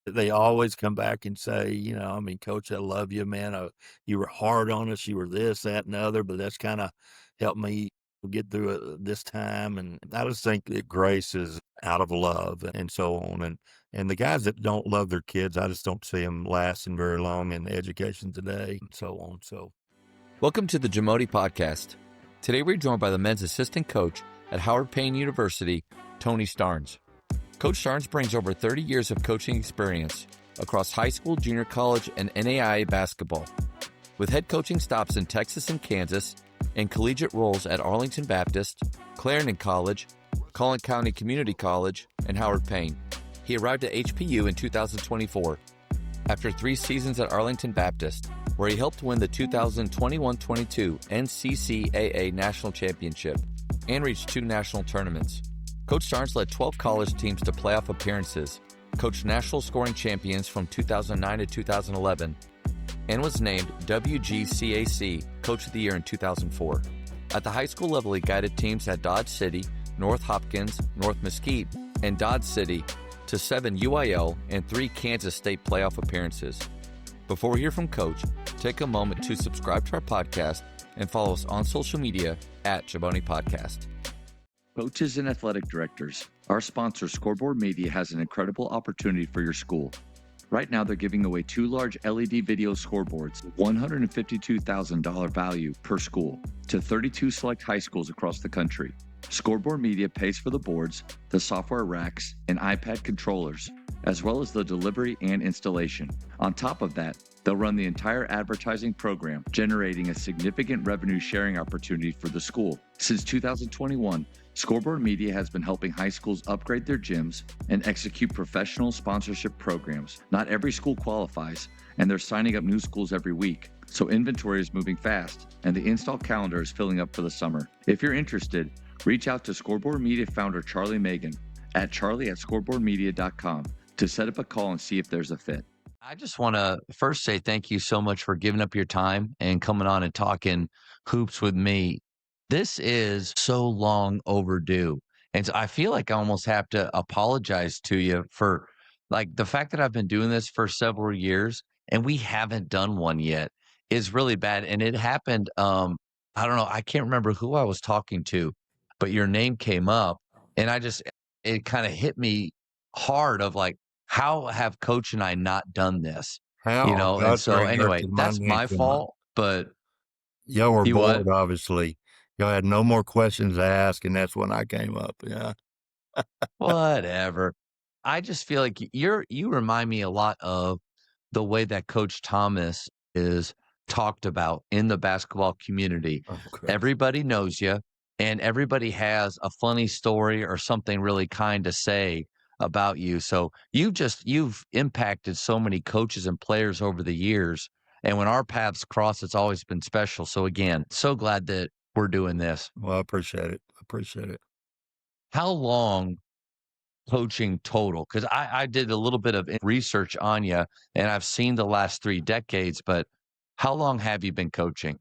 They always come back and say, I mean, Coach, I love you, man. You were hard on us. You were this, that, and the other, but that's kind of helped me get through it this time. And I just think that grace is out of love and so on. And the guys that don't love their kids, I just don't see them lasting very long in education today and so on. So, welcome to the Jamodi podcast. Today we're joined by the men's assistant coach at Howard Payne University, Tony Starnes. Coach Starnes brings over 30 years of coaching experience across high school, junior college, and NAIA basketball, with head coaching stops in Texas and Kansas, and collegiate roles at Arlington Baptist, Clarendon College, Collin County Community College, and Howard Payne. He arrived at HPU in 2024 after 3 seasons at Arlington Baptist, where he helped win the 2021-22 NCCAA National Championship and reached 2 national tournaments. Coach Starnes led 12 college teams to playoff appearances, coached national scoring champions from 2009 to 2011, and was named WGCAC Coach of the Year in 2004. At the high school level, he guided teams at Dodge City, North Hopkins, North Mesquite, and Dodge City to 7 UIL and 3 Kansas State playoff appearances. Before we hear from Coach, take a moment to subscribe to our podcast and follow us on social media at Jamodi Podcast. Coaches and athletic directors, our sponsor Scoreboard Media has an incredible opportunity for your school. Right now, they're giving away 2 large LED video scoreboards, $152,000 value per school, to 32 select high schools across the country. Scoreboard Media pays for the boards, the software racks, and iPad controllers, as well as the delivery and installation. On top of that, they'll run the entire advertising program, generating a significant revenue sharing opportunity for the school. Since 2021, Scoreboard Media has been helping high schools upgrade their gyms and execute professional sponsorship programs. Not every school qualifies, and they're signing up new schools every week. So inventory is moving fast, and the install calendar is filling up for the summer. If you're interested, reach out to Scoreboard Media founder Charlie Megan at charlie@scoreboardmedia.com to set up a call and see if there's a fit. I just want to first say thank you so much for giving up your time and coming on and talking hoops with me. This is so long overdue. And so I feel like I almost have to apologize to you for like the fact that I've been doing this for several years and we haven't done one yet is really bad. And it happened, I don't know, I can't remember who I was talking to, but your name came up and it kind of hit me hard of like, how have Coach and I not done this? how? And That's so very anyway, interesting. My that's name my came up. fault, but Y'all were you what? bored, obviously. Y'all had no more questions to ask, and that's when I came up. Yeah. Whatever. I just feel like you remind me a lot of the way that Coach Thomas is talked about in the basketball community. Okay. Everybody knows you, and everybody has a funny story or something really kind to say about you. So you've impacted so many coaches and players over the years. And when our paths cross, it's always been special. So again, so glad that we're doing this. Well, I appreciate it. How long coaching total? Because I did a little bit of research on you, and I've seen the last 3 decades, but how long have you been coaching?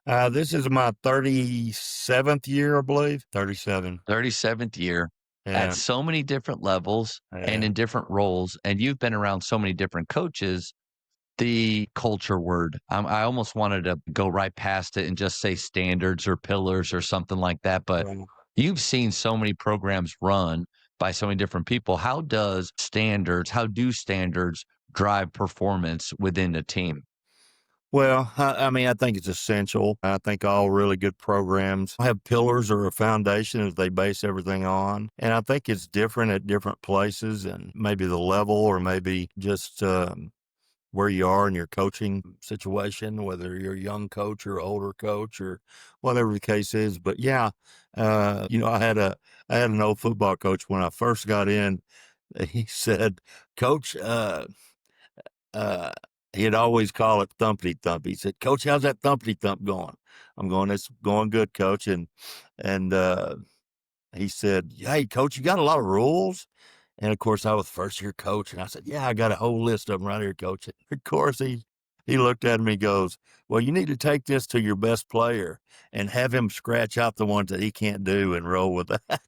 This is my 37th year, I believe. 37. 37th year at Yeah. so many different levels and Yeah. in different roles, and you've been around so many different coaches. The culture word, I almost wanted to go right past it and just say standards or pillars or something like that, but Well, you've seen so many programs run by so many different people. How do standards drive performance within a team? I mean, I think it's essential. I think all really good programs have pillars or a foundation that they base everything on. And I think it's different at different places and maybe the level or maybe just where you are in your coaching situation, whether you're a young coach or older coach or whatever the case is. But yeah, I had an old football coach when I first got in. He said, "Coach, uh, he'd always call it thumpity thump. He said, Coach, how's that thumpity thump going? I'm going, it's going good, Coach." And he said, "Hey, Coach, you got a lot of rules?" And of course, I was first year coach, and I said, "Yeah, I got a whole list of them right here, Coach." Of course, he looked at me and goes, "Well, you need to take this to your best player and have him scratch out the ones that he can't do and roll with that."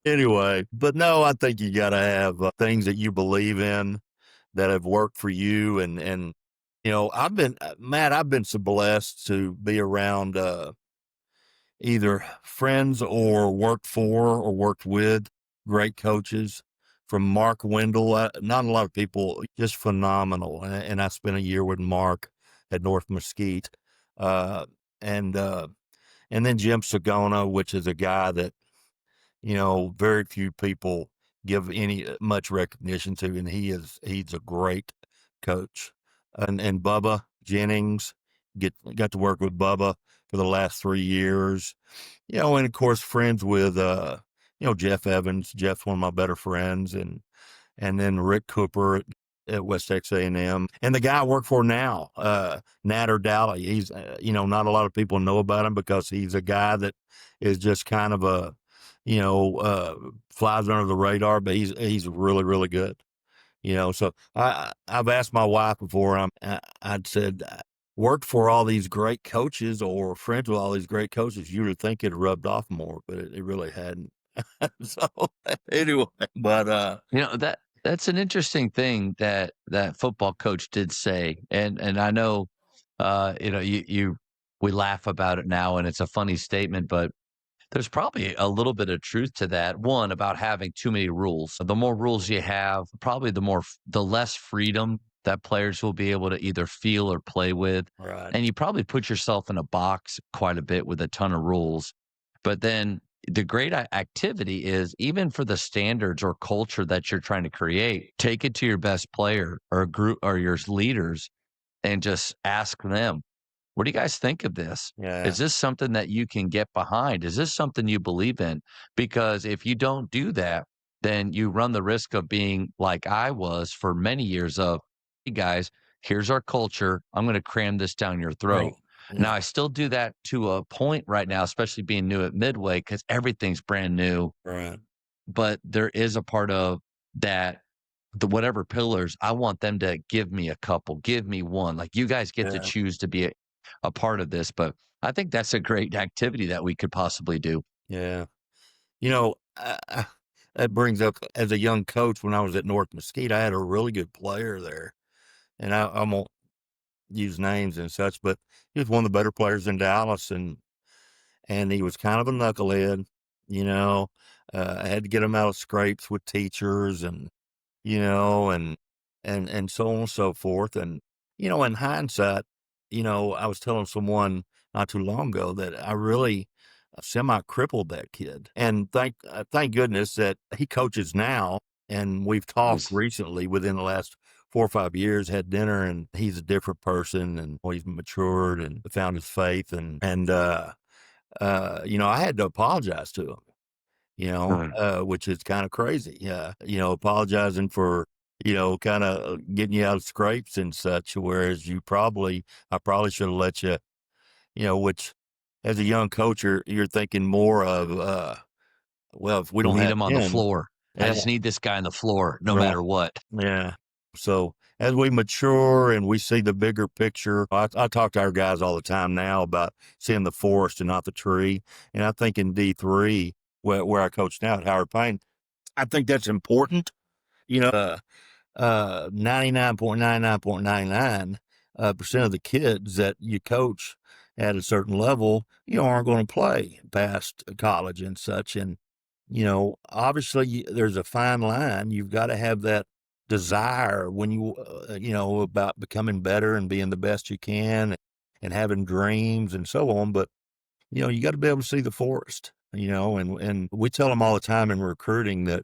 Anyway, but no, I think you got to have things that you believe in that have worked for you. And, Matt, I've been so blessed to be around, either friends or worked for or worked with great coaches from Mark Wendell. Not a lot of people, just phenomenal. And I spent a year with Mark at North Mesquite. Uh, and, uh, and then Jim Sagona, which is a guy that, very few people give any much recognition to, and he's a great coach. And Bubba Jennings, got to work with Bubba for the last 3 years. And of course friends with Jeff Evans. Jeff's one of my better friends, and then Rick Cooper at West Texas A&M, and the guy I work for now, Natter Dowley. He's not a lot of people know about him because he's a guy that is just kind of flies under the radar, but he's really, really good. So I've asked my wife before. I'd said, worked for all these great coaches or friends with all these great coaches, you would think it rubbed off more, but it really hadn't. So anyway, but That's an interesting thing that that football coach did say, and I know, you we laugh about it now, and it's a funny statement, but there's probably a little bit of truth to that. One, about having too many rules. The more rules you have, probably the less freedom that players will be able to either feel or play with. right, And you probably put yourself in a box quite a bit with a ton of rules. But then the great activity is, even for the standards or culture that you're trying to create, take it to your best player or a group or your leaders and just ask them, what do you guys think of this? yeah, Is this something that you can get behind? Is this something you believe in? Because if you don't do that, then you run the risk of being like I was for many years of, hey guys, here's our culture. I'm going to cram this down your right, throat. yeah, Now, I still do that to a point right now, especially being new at Midway, because everything's brand new. right, But there is a part of that, the whatever pillars, I want them to give me a couple, give me one. Like, you guys get to yeah, choose to be a part of this. But I think that's a great activity that we could possibly do. yeah. That brings up, as a young coach, when I was at North Mesquite, I had a really good player there, and I won't use names and such, but he was one of the better players in Dallas, and he was kind of a knucklehead. You know, I had to get him out of scrapes with teachers, and you know, and so on and so forth. And in hindsight, I was telling someone not too long ago that I really semi crippled that kid, and thank goodness that he coaches now. And we've talked Nice. recently within the last 4 or 5 years, had dinner, and he's a different person, and he's matured and found his faith, and I had to apologize to him, Right. which is kind of crazy. Yeah. Apologizing for, kind of getting you out of scrapes and such, whereas I probably should have let you, which as a young coach, you're thinking more of, well, if we don't Need have him on the him, floor. I yeah, just need this guy on the floor no right. matter what. Yeah. So as we mature and we see the bigger picture, I talk to our guys all the time now about seeing the forest and not the tree. And I think in D3, where I coach now at Howard Payne, I think that's important. 99.99.99 percent of the kids that you coach at a certain level, aren't going to play past college and such. And, obviously there's a fine line. You've got to have that desire when about becoming better and being the best you can and having dreams and so on. But, you got to be able to see the forest, and we tell them all the time in recruiting that,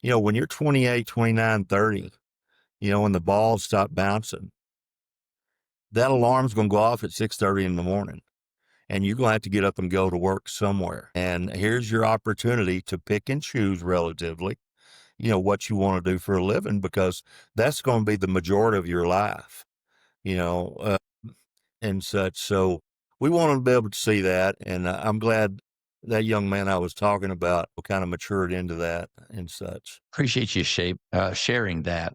when you're 28, 29, 30, when the balls stop bouncing, that alarm's going to go off at 6:30 in the morning, and you're going to have to get up and go to work somewhere. And here's your opportunity to pick and choose relatively, what you want to do for a living, because that's going to be the majority of your life, you know, uh, and such. So we want them to be able to see that. And I'm glad that young man I was talking about kind of matured into that and such. Appreciate you sharing that,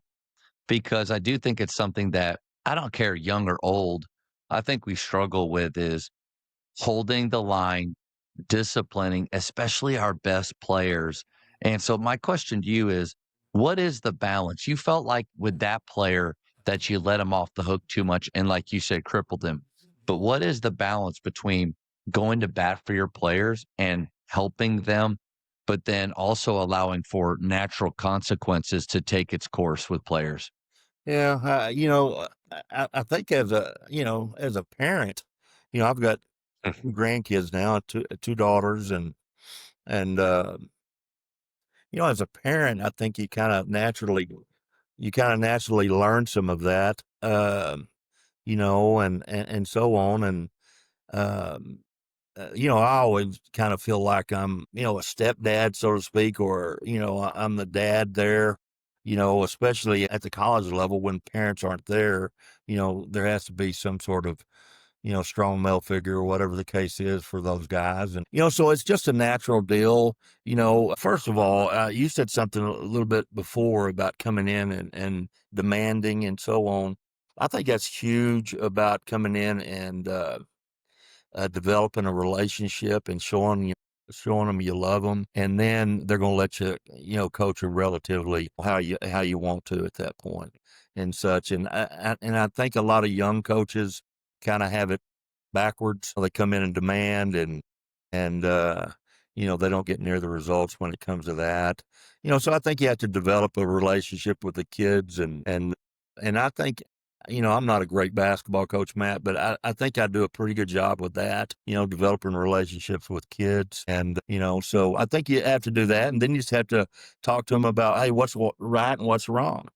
because I do think it's something that, I don't care young or old, I think we struggle with is holding the line disciplining, especially our best players. And so my question to you is, what is the balance? You felt like with that player that you let him off the hook too much and like you said, crippled him. But what is the balance between going to bat for your players and helping them, but then also allowing for natural consequences to take its course with players? Yeah, I think as a parent, I've got grandkids now, two daughters, and as a parent, I think you kind of naturally learn some of that, and so on, and um, I always kind of feel like I'm, a stepdad, so to speak, or I'm the dad there. Especially at the college level when parents aren't there, there has to be some sort of strong male figure or whatever the case is for those guys. And, so it's just a natural deal. First of all, you said something a little bit before about coming in and demanding and so on. I think that's huge about coming in and, developing a relationship and showing them you love them, and then they're going to let you, coach them relatively how you want to at that point and such. And I think a lot of young coaches kind of have it backwards. They come in and demand and they don't get near the results when it comes to that. So I think you have to develop a relationship with the kids and I think, I'm not a great basketball coach, Matt, but I think I do a pretty good job with that, developing relationships with kids. And, so I think you have to do that. And then you just have to talk to them about, hey, what's right and what's wrong.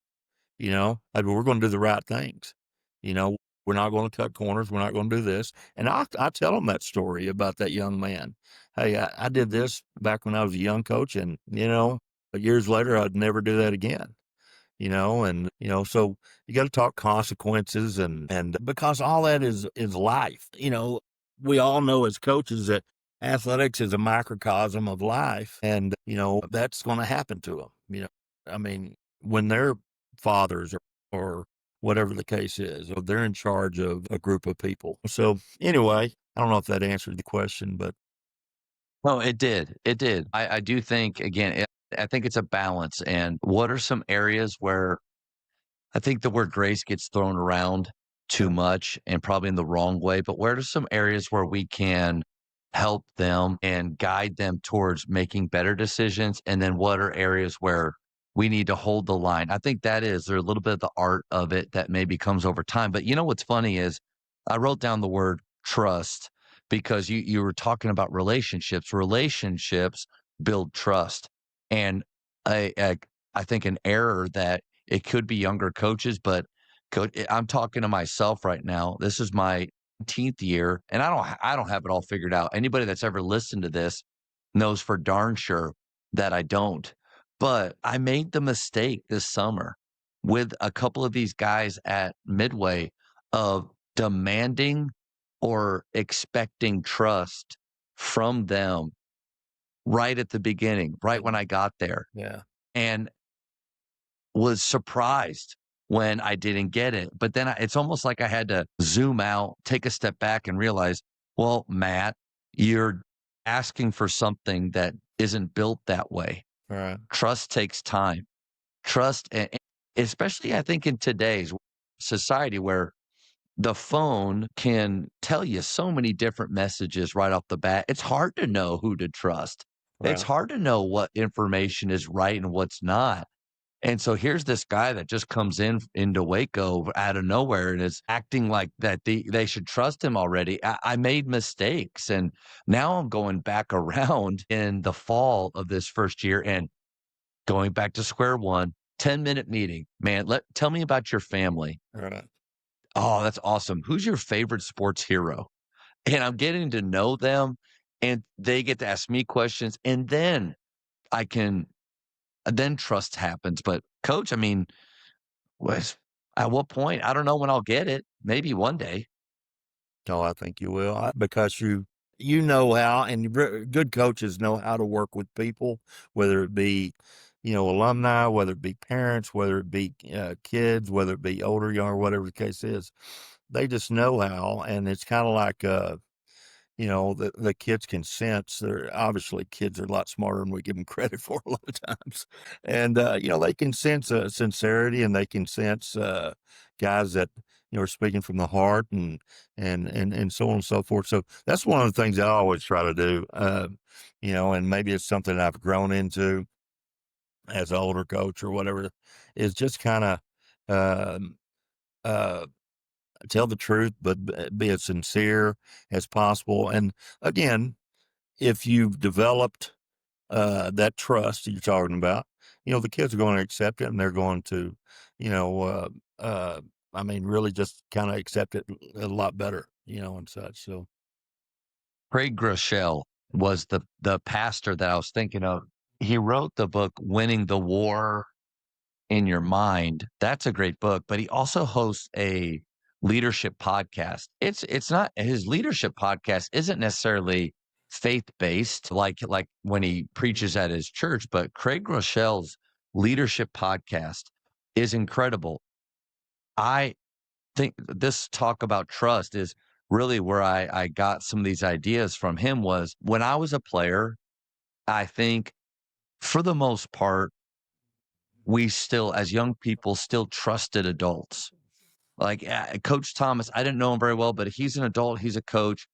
Hey, we're going to do the right things. We're not going to cut corners. We're not going to do this. And I tell them that story about that young man. Hey, I did this back when I was a young coach, and, years later, I'd never do that again. So you got to talk consequences and because all that is life. We all know as coaches that athletics is a microcosm of life, and that's going to happen to them. I mean, when they're fathers or whatever the case is, or they're in charge of a group of people. So anyway, I don't know if that answered the question, but No, it did. It did. I do think, again, I think it's a balance. And what are some areas where I think the word grace gets thrown around too yeah, much and probably in the wrong way, but where are some areas where we can help them and guide them towards making better decisions? And then what are areas where we need to hold the line? I think there's a little bit of the art of it that maybe comes over time. But you know what's funny is I wrote down the word trust because you were talking about relationships. Relationships build trust. And I think an error that it could be younger coaches, but I'm talking to myself right now. This is my 19th year, and I don't have it all figured out. Anybody that's ever listened to this knows for darn sure that I don't. But I made the mistake this summer with a couple of these guys at Midway of demanding or expecting trust from them right at the beginning, right when I got there. yeah, And was surprised when I didn't get it. But then it's almost like I had to zoom out, take a step back and realize, well, Matt, you're asking for something that isn't built that way. all right, Trust takes time. Trust, especially I think in today's society where the phone can tell you so many different messages right off the bat. It's hard to know who to trust. It's right, hard to know what information is right and what's not. And so here's this guy that just comes into Waco out of nowhere and is acting like that they should trust him already. I made mistakes, and now I'm going back around in the fall of this first year and going back to square one. 10-minute meeting, man. Tell me about your family. all right, Oh, that's awesome. Who's your favorite sports hero? And I'm getting to know them, and they get to ask me questions, and I can then trust happens. But coach, I mean, was at what point? I don't know when I'll get it. Maybe one day. Oh, I think you will because you know how, and good coaches know how to work with people, whether it be alumni, whether it be parents, whether it be kids, whether it be older, young, or whatever the case is. They just know how, and it's kind of like the kids can sense. They're obviously kids are a lot smarter than we give them credit for a lot of times, and they can sense sincerity, and they can sense guys that are speaking from the heart, and so on and so forth. So that's one of the things I always try to do. And maybe it's something I've grown into as an older coach or whatever, is just kind of uh, tell the truth, but be as sincere as possible. And again, if you've developed that trust that you're talking about, the kids are going to accept it, and they're going to, you know, uh, uh, really just kind of accept it a lot better, and such. So, Craig Groeschel was the pastor that I was thinking of. He wrote the book Winning the War in Your Mind. That's a great book, but he also hosts a leadership podcast. It's not, his leadership podcast isn't necessarily faith-based like when he preaches at his church, but Craig Groeschel's leadership podcast is incredible. I think this talk about trust is really where I got some of these ideas from him. Was when I was a player, I think for the most part, we still, as young people, still trusted adults. Like Coach Thomas, I didn't know him very well, but he's an adult, he's a coach.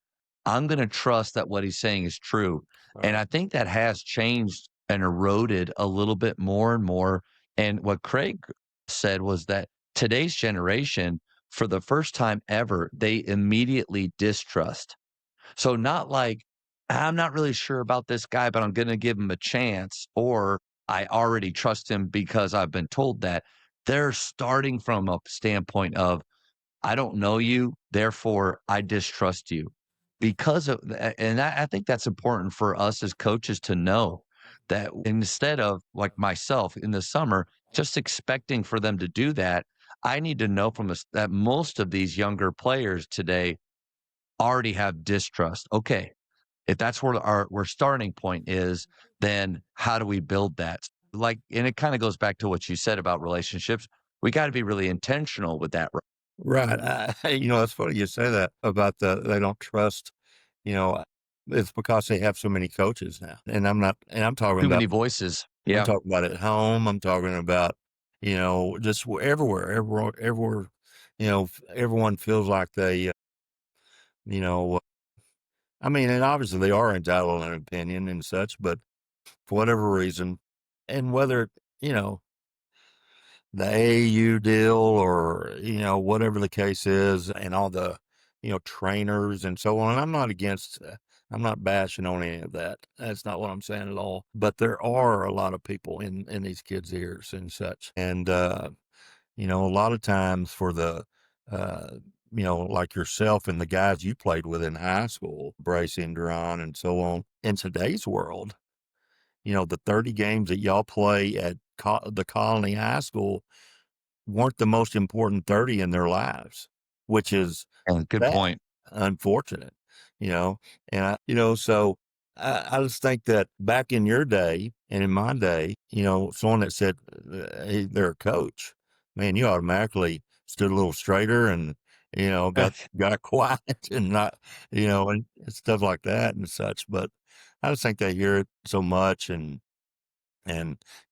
I'm going to trust that what he's saying is true. And right. I think that has changed and eroded a little bit more and more. And what Craig said was that today's generation, for the first time ever, they immediately distrust. So not like, I'm not really sure about this guy, but I'm going to give him a chance, or I already trust him because I've been told that. They're starting from a standpoint of, I don't know you, therefore I distrust you. Because of and I think that's important for us as coaches to know, that instead of like myself in the summer, just expecting for them to do that, I need to know from us that most of these younger players today already have distrust. Okay, if that's where our starting point is, then how do we build that? Like, and it kind of goes back to what you said about relationships. We got to be really intentional with that. Right. It's funny you say that about they don't trust, you know, it's because they have so many coaches now. And I'm talking Too many about, voices. I'm Yeah. talking about at home. I'm talking about, just everywhere, everyone feels like they, you know, and obviously they are entitled to an opinion and such, but for whatever reason, and whether, you know, the AAU deal or, whatever the case is, and all the, trainers and so on. And I'm not bashing on any of that. That's not what I'm saying at all. But there are a lot of people in these kids' ears and such. And, a lot of times for the, uh, like yourself and the guys you played with in high school, Bracy and Duran and so on, in today's world, the 30 games that y'all play at the Colony High School weren't the most important 30 in their lives, which is And good sad, point. unfortunate, you know. And so I just think that back in your day and in my day, someone that said hey, they're a coach, man, you automatically stood a little straighter and, got quiet and not, and stuff like that and such. But I just think they hear it so much, and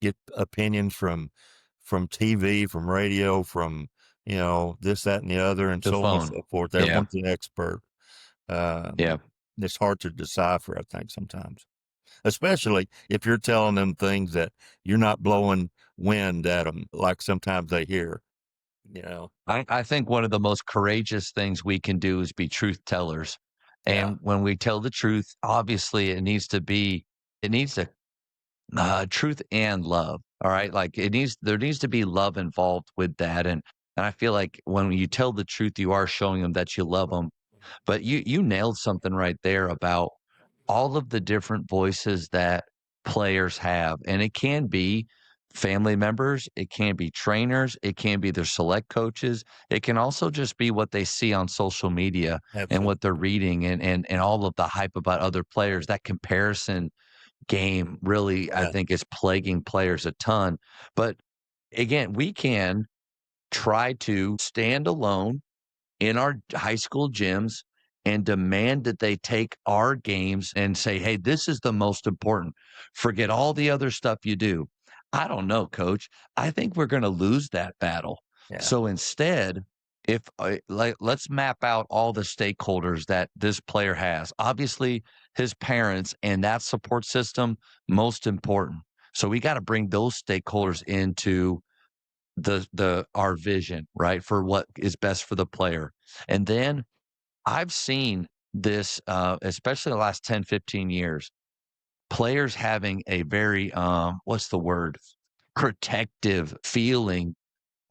get opinions from TV, from radio, from, this, that, and the other, and The so on and phone. so forth. Yeah. Everyone's an expert. Yeah. It's hard to decipher, I think, sometimes, especially if you're telling them things that you're not blowing wind at them, like sometimes they hear, you know. I think one of the most courageous things we can do is be truth tellers. Yeah, And when we tell the truth, obviously it needs to truth and love. All right. Like there needs to be love involved with that. And I feel like when you tell the truth, you are showing them that you love them. But you nailed something right there about all of the different voices that players have. And it can be family members, it can be trainers, it can be their select coaches. It can also just be what they see on social media and absolutely. what they're reading, and all of the hype about other players. That comparison game really, I Yeah, think, is plaguing players a ton. But again, we can try to stand alone in our high school gyms and demand that they take our games and say, hey, this is the most important. Forget all the other stuff you do. I don't know, coach. I think we're going to lose that battle. Yeah. So instead, if let's map out all the stakeholders that this player has. Obviously, his parents and that support system, most important. So we got to bring those stakeholders into the our vision, right, for what is best for the player. And then I've seen this, especially the last 10, 15 years, players having a very, what's the word? Protective feeling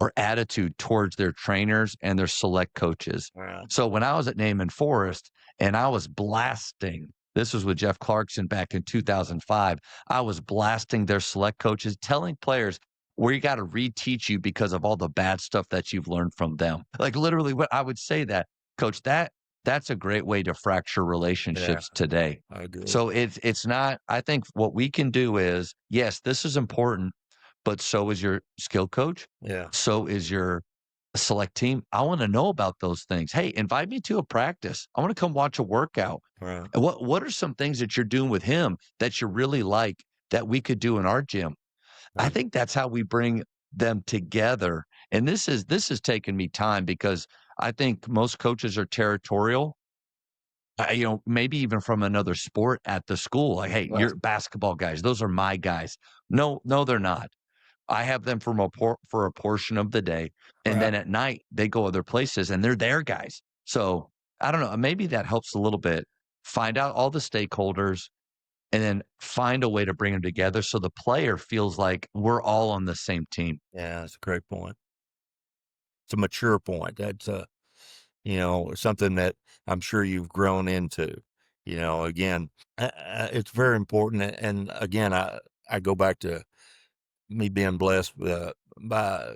or attitude towards their trainers and their select coaches. Right. So when I was at Naaman Forest and I was blasting, this was with Jeff Clarkson back in 2005, I was blasting their select coaches, telling players, we got to reteach you because of all the bad stuff that you've learned from them. Like literally what I would say that, coach, that's a great way to fracture Yeah. relationships today. I agree. So it's not, I think what we can do is, yes, this is important, but so is your skill coach. Yeah. So is your select team. I want to know about those things. Hey, invite me to a practice. I want to come watch a workout. Right. And what are some things that you're doing with him that you really like that we could do in our gym? I think that's how we bring them together. And this is taken me time because I think most coaches are territorial. Maybe even from another sport at the school. Like, hey, Right. you're basketball guys. Those are my guys. No, they're not. I have them for a portion of the day, and Right. then at night they go other places, and they're their guys. So I don't know. Maybe that helps a little bit. Find out all the stakeholders, and then find a way to bring them together so the player feels like we're all on the same team. Yeah, that's a great point. It's a mature point. That's something that I'm sure you've grown into. Again, it's very important. And again, I go back to me being blessed by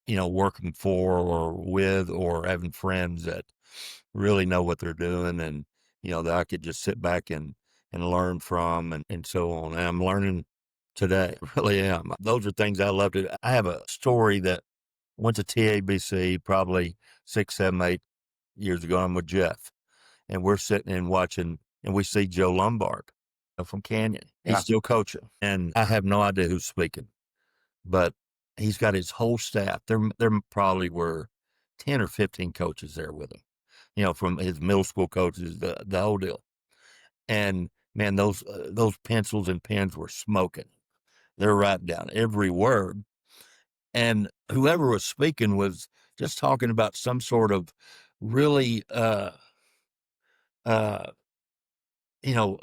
working for or with or having friends that really know what they're doing, and that I could just sit back and learn from, and so on. And I'm learning today. Really am. Those are things I love to. I have a story that went to TABC probably 6, 7, 8 years ago. I'm with Jeff, and we're sitting and watching, and we see Joe Lombard from Canyon. He's Yeah. still coaching, and I have no idea who's speaking, but he's got his whole staff. There probably were 10 or 15 coaches there with him, from his middle school coaches, the whole deal. And man, those pencils and pens were smoking. They're writing down every word. And whoever was speaking was just talking about some sort of really,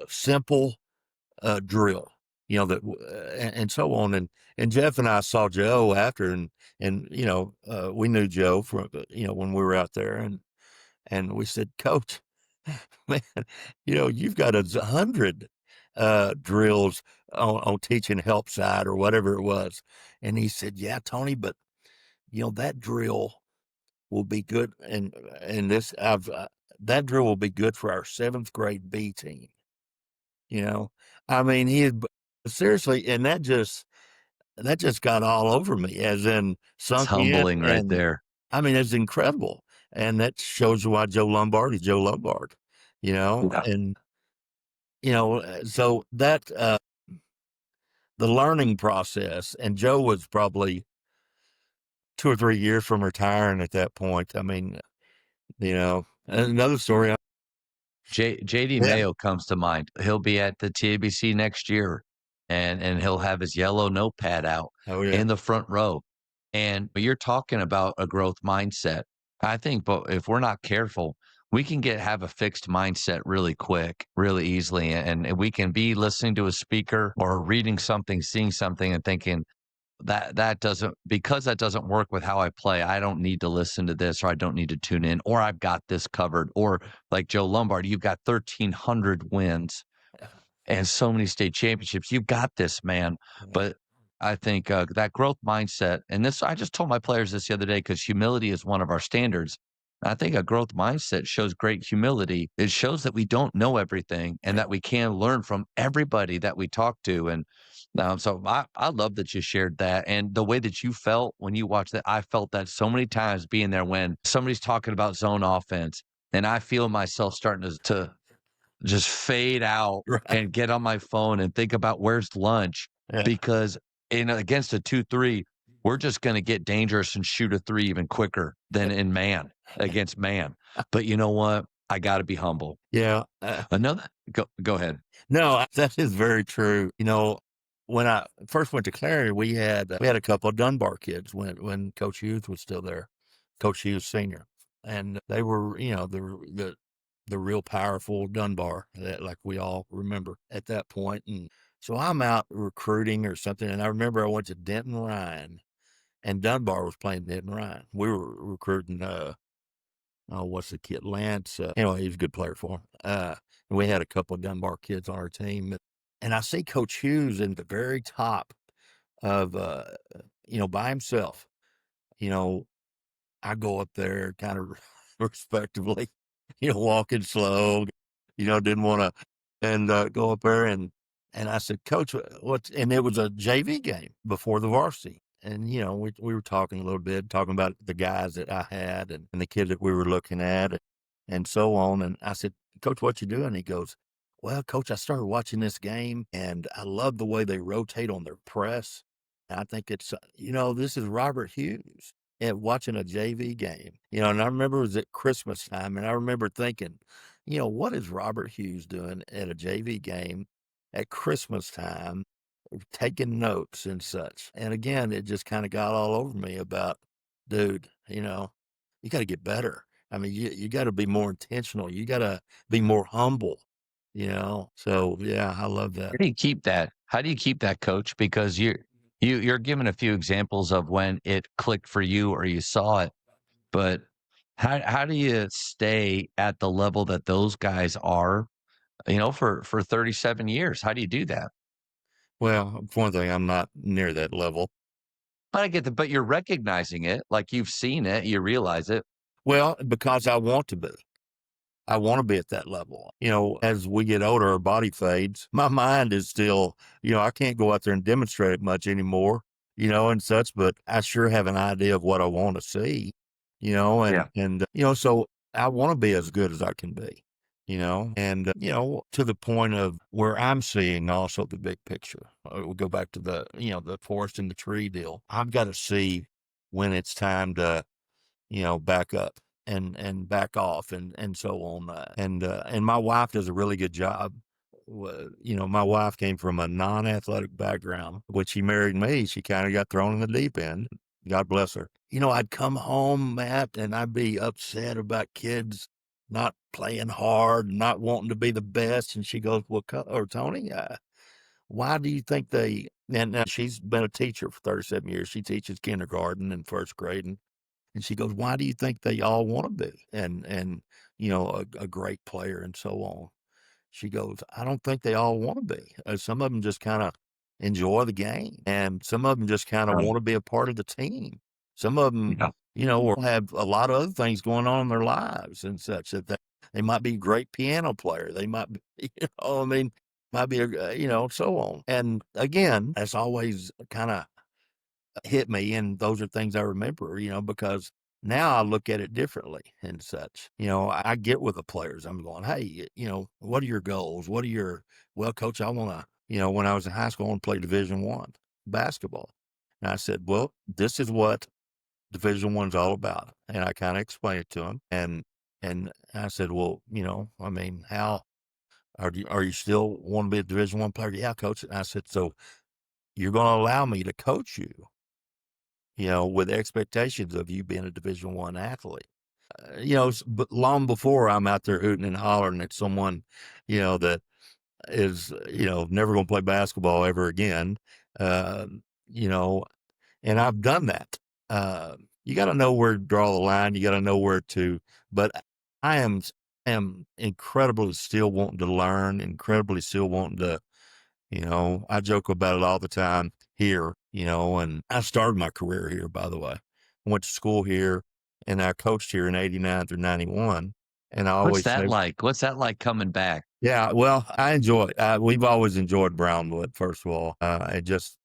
simple drill, that and so on. And Jeff and I saw Joe after, and we knew Joe from when we were out there, and we said, Coach, man, you've got 100 drills on teaching help side or whatever it was. And he said, yeah, Tony, but that drill will be good, and this that drill will be good for our 7th grade B team. I mean, seriously, and that just got all over me, as in It's sunk in, humbling right and there. I mean, it's incredible, and that shows why Joe Lombard is Joe Lombard, Yeah. and so that the learning process, and Joe was probably 2 or 3 years from retiring at that point. I mean, another story. JD Yeah. Mayo comes to mind. He'll be at the TABC next year, and he'll have his yellow notepad out Oh yeah. in the front row. And you're talking about a growth mindset. I think, but if we're not careful, we can have a fixed mindset really quick, really easily, and we can be listening to a speaker or reading something, seeing something, and thinking that doesn't work with how I play. I don't need to listen to this, or I don't need to tune in, or I've got this covered. Or like Joe Lombard, you've got 1,300 wins and so many state championships. You got this, man. But I think that growth mindset, and this, I just told my players this the other day because humility is one of our standards. I think a growth mindset shows great humility. It shows that we don't know everything and that we can learn from everybody that we talk to. And so I love that you shared that. And the way that you felt when you watched that, I felt that so many times being there when somebody's talking about zone offense. and I feel myself starting to just fade out Right. and get on my phone and think about where's lunch Yeah. because in against a 2-3, we're just going to get dangerous and shoot a 3 even quicker than in man against man. But you know what? I got to be humble. Yeah. Another go ahead. No, that is very true. When I first went to Clary, we had a couple of Dunbar kids when Coach Hughes was still there, Coach Hughes Senior, and they were the real powerful Dunbar that like we all remember at that point. And so I'm out recruiting or something, and I remember I went to Denton Ryan, and Dunbar was playing Denton Ryan. We were recruiting. What's the kid? Lance. Anyway, he was a good player for him. And we had a couple of Dunbar kids on our team. And I see Coach Hughes in the very top of, by himself. You know, I go up there kind of respectively, walking slow, didn't want to, and go up there and I said, Coach, what's, and it was a JV game before the varsity. And, we were talking a little bit, talking about the guys that I had and the kid that we were looking at and so on. And I said, Coach, what you doing? He goes, well, Coach, I started watching this game and I love the way they rotate on their press. I think it's, this is Robert Hughes at watching a JV game, and I remember it was at Christmas time and I remember thinking, what is Robert Hughes doing at a JV game at Christmas time, taking notes and such. And again, it just kind of got all over me about, dude, you got to get better. I mean, you got to be more intentional. You got to be more humble, So yeah, I love that. How do you keep that? How do you keep that, Coach? Because you're giving a few examples of when it clicked for you or you saw it, but how do you stay at the level that those guys are, for 37 years? How do you do that? Well, for one thing, I'm not near that level. I get that, but you're recognizing it, like you've seen it, you realize it. Well, because I want to be. I want to be at that level. As we get older, our body fades. My mind is still, I can't go out there and demonstrate it much anymore, and such, but I sure have an idea of what I want to see, Yeah. so I want to be as good as I can be, and, to the point of where I'm seeing also the big picture. We'll go back to the forest and the tree deal. I've got to see when it's time to, back up and back off and so on. And my wife does a really good job. My wife came from a non-athletic background. When she married me, she kind of got thrown in the deep end. God bless her. I'd come home, Matt, and I'd be upset about kids not playing hard, not wanting to be the best. And she goes, well, Tony, why do you think and now she's been a teacher for 37 years. She teaches kindergarten and first grade. And she goes, why do you think they all want to be? And a great player and so on. She goes, I don't think they all want to be. Some of them just kind of enjoy the game. And some of them just kind of want to be a part of the team. Some of them, Yeah. Or have a lot of other things going on in their lives and such that they might be a great piano player. They might be, might be, so on. And again, that's always kind of hit me. And those are things I remember, because now I look at it differently and such. I get with the players. I'm going, hey, what are your goals? Well, coach, I want to, when I was in high school, I want to play Division I basketball. And I said, well, this is what Division I's all about. And I kind of explained it to him. And I said, well, how are you still want to be a Division I player? Yeah, coach. And I said, so you're going to allow me to coach you, with expectations of you being a Division I athlete. But long before I'm out there hooting and hollering at someone, that is, never going to play basketball ever again, uh, you know, and I've done that. You got to know where to draw the line. You got to know where to, but I am incredibly still wanting to learn, incredibly still wanting to, I joke about it all the time here, and I started my career here, by the way. I went to school here and I coached here in 89 through 91. And I What's always that say, like? What's that like coming back? yeah, well, I enjoy it. We've always enjoyed Brownwood, first of all, and just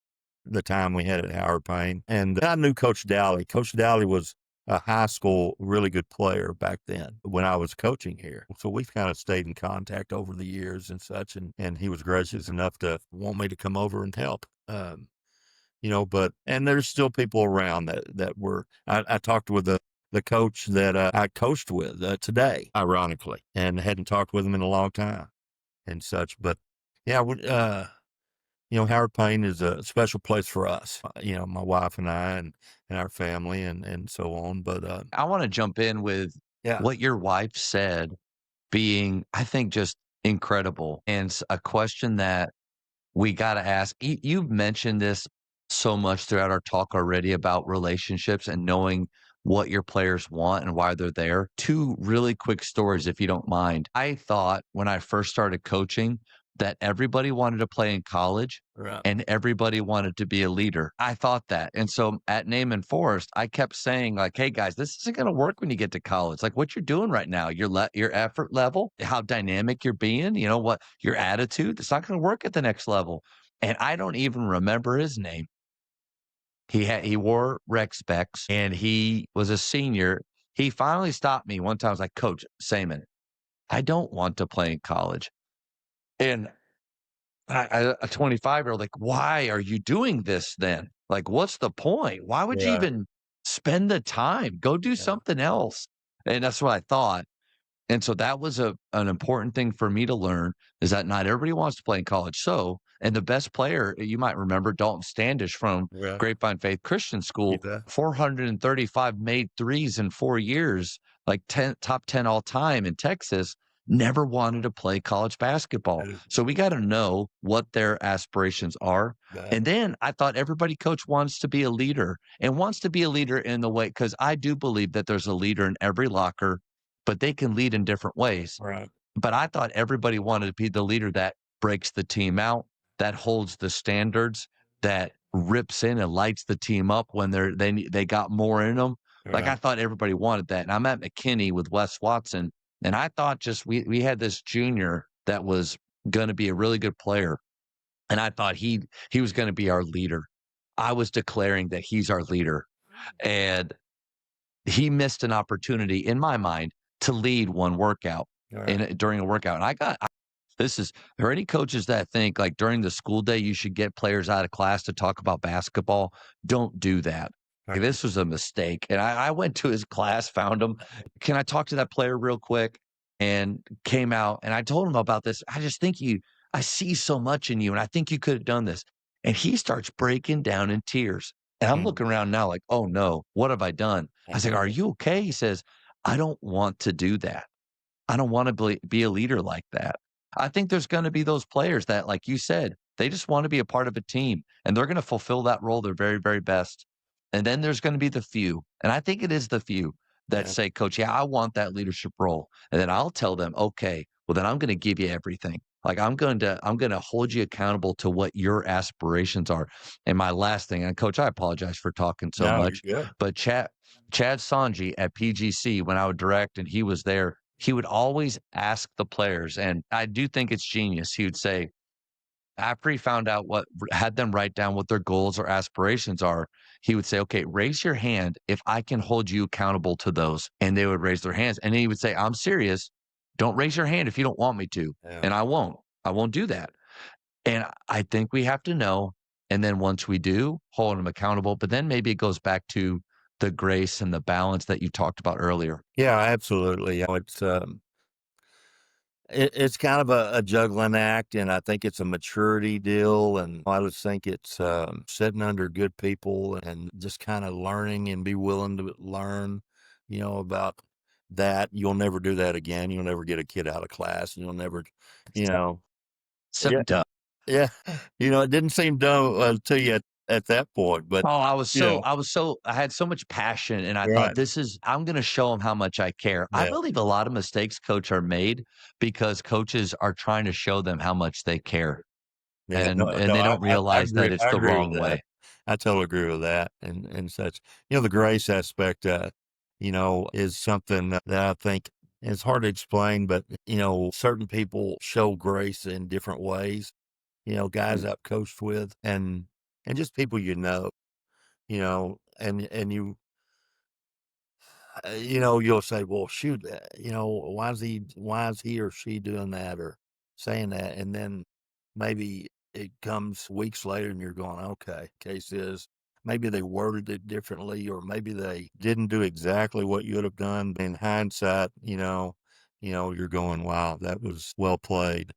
the time we had at Howard Payne. And I knew Coach Dowley. Coach Dowley was a high school really good player back then when I was coaching here. So we've kind of stayed in contact over the years and such, and he was gracious enough to want me to come over and help. But and there's still people around that were. I talked with the coach that I coached with today, ironically, and hadn't talked with him in a long time and such. But yeah, Howard Payne is a special place for us. My wife and I and our family and so on. But I want to jump in with yeah, what your wife said being, I think, just incredible, and a question that we got to ask. You've mentioned this so much throughout our talk already about relationships and knowing what your players want and why they're there. Two really quick stories, if you don't mind. I thought when I first started coaching that everybody wanted to play in college right, and everybody wanted to be a leader. I thought that. And so at Naaman Forest, I kept saying like, "Hey guys, this isn't going to work when you get to college. Like what you're doing right now, your effort level, how dynamic you're being, what your attitude, it's not going to work at the next level." And I don't even remember his name. He wore rec specs and he was a senior. He finally stopped me one time. I was like, "Coach Saman, I don't want to play in college." And a 25-year-old, like, "Why are you doing this then? Like, what's the point? Why would you right, even spend the time? Go do yeah, something else." And that's what I thought. And so that was an important thing for me to learn is that not everybody wants to play in college. So, and the best player, you might remember Dalton Standish from right. Grapevine Faith Christian You School, bet. 435 made threes in 4 years, like top 10 all time in Texas, never wanted to play college basketball. That is So we got to know what their aspirations are. that. And then I thought everybody coach wants to be a leader and wants to be a leader in the way, because I do believe that there's a leader in every locker, but they can lead in different ways. Right, But I thought everybody wanted to be the leader that breaks the team out, that holds the standards, that rips in and lights the team up when they got more in them. Like I right, thought everybody wanted that. And I'm at McKinney with Wes Watson, and I thought just we had this junior that was going to be a really good player, and I thought he was going to be our leader. I was declaring that he's our leader, and he missed an opportunity in my mind to lead one workout right. during a workout. And this is, there are any coaches that think like during the school day, you should get players out of class to talk about basketball? Don't do that. Like, Right. this was a mistake. And I went to his class, found him. "Can I talk to that player real quick?" And came out and I told him about this. "I just think I see so much in you and I think you could have done this." And he starts breaking down in tears. And I'm Mm, looking around now like, "Oh no, what have I done?" I was like, "Are you okay?" He says, "I don't want to do that. I don't want to be a leader like that." I think there's going to be those players that, like you said, they just want to be a part of a team and they're going to fulfill that role their very, very best. And then there's going to be the few. And I think it is the few that yeah, say, "Coach, yeah, I want that leadership role." And then I'll tell them, "Okay, well, then I'm going to give you everything. Like I'm going to hold you accountable to what your aspirations are." And my last thing, and Coach, I apologize for talking so no, you're much, good. but Chad Sanji at PGC, when I would direct and he was there, he would always ask the players, and I do think it's genius. He would say, after he found out had them write down what their goals or aspirations are, he would say, "Okay, raise your hand if I can hold you accountable to those." And they would raise their hands. And he would say, "I'm serious. Don't raise your hand if you don't want me to." Yeah, And I won't. I won't do that. And I think we have to know. And then once we do, hold them accountable. But then maybe it goes back to the grace and the balance that you talked about earlier. yeah, absolutely. It's kind of a juggling act, and I think it's a maturity deal. And I just think it's sitting under good people and just kind of learning and be willing to learn, about that. You'll never do that again. You'll never get a kid out of class. You'll never, you know, So yeah, dumb. yeah. It didn't seem dumb to you at that point, but Oh, yeah, I had so much passion and I thought right, I'm going to show them how much I care. I yeah, believe a lot of mistakes, coach, are made because coaches are trying to show them how much they care, yeah. and No, no, they don't I realize agree. that it's I the agree with wrong that. way. I totally agree with that, and such. The grace aspect, is something that I think is hard to explain, but certain people show grace in different ways. Guys I've coached with, and just people, and you you'll say, well, shoot, why is he or she doing that or saying that? And then maybe it comes weeks later and you're going, okay, case is maybe they worded it differently, or maybe they didn't do exactly what you would have done. In hindsight, you're going, wow, that was well played.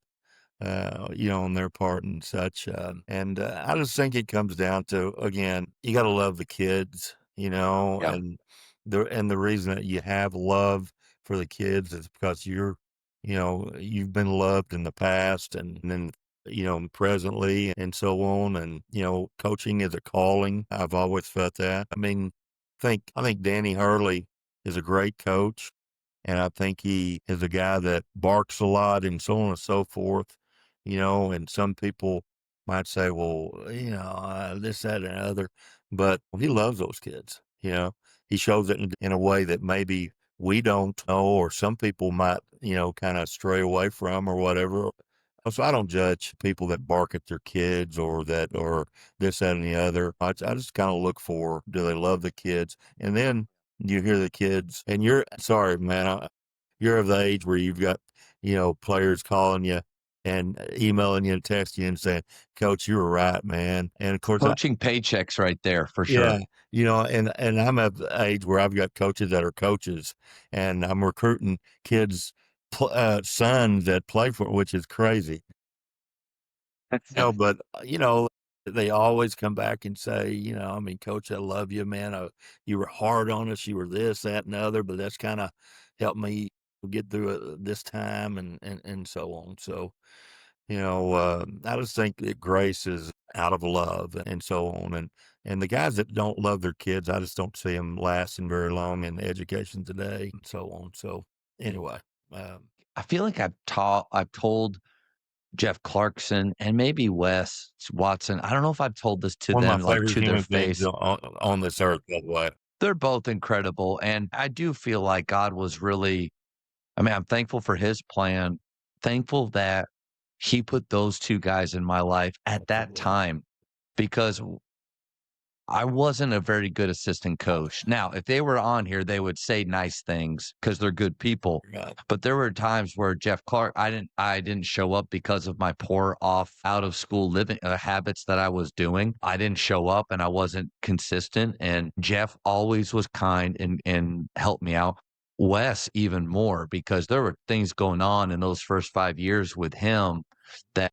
On their part and such. And I just think it comes down to, again, you got to love the kids, Yeah. and the reason that you have love for the kids is because you've been loved in the past, and then presently and so on. And coaching is a calling. I've always felt that. I mean, I think Danny Hurley is a great coach. And I think he is a guy that barks a lot and so on and so forth, and some people might say, well, this, that, and the other, but he loves those kids. He shows it in a way that maybe we don't know, or some people might, kind of stray away from or whatever. So I don't judge people that bark at their kids or this, that, and the other. I just kind of look for, do they love the kids? And then you hear the kids, and you're sorry, man, you're of the age where you've got, players calling you and emailing you and texting you and saying, Coach, you were right, man. And of course, Coaching paychecks right there for yeah, sure. and I'm at the age where I've got coaches that are coaches, and I'm recruiting kids, sons that play for, which is crazy. But they always come back and say, I mean, Coach, I love you, man. You were hard on us. You were this, that, and the other, but that's kind of helped me get through it this time, and so on. So, I just think that grace is out of love and so on. And the guys that don't love their kids, I just don't see them lasting very long in education today and so on. So anyway, I feel like I've told Jeff Clarkson and maybe Wes Watson. I don't know if I've told this to one of them, my like, favorite to their human beings face. on this earth, by the way. They're both incredible, and I do feel like God was really, I mean, I'm thankful for his plan, thankful that he put those 2 guys in my life at that Absolutely. time because I wasn't a very good assistant coach. Now, if they were on here, they would say nice things because 'cause they're good people. Right. But there were times where Jeff Clark, I didn't show up because of my poor off out of school living habits that I was doing. I didn't show up and I wasn't consistent. And Jeff always was kind and helped me out. Wes even more because there were things going on in those first 5 years with him that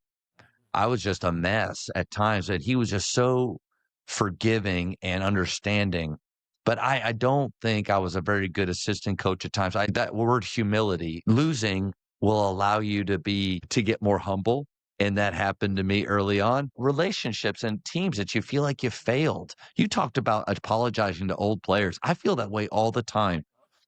I was just a mess at times, and he was just so forgiving and understanding. But I don't think I was a very good assistant coach at times. That word humility, losing will allow you to get more humble. And that happened to me early on. Relationships and teams that you feel like you failed. You talked about apologizing to old players. I feel that way all the time.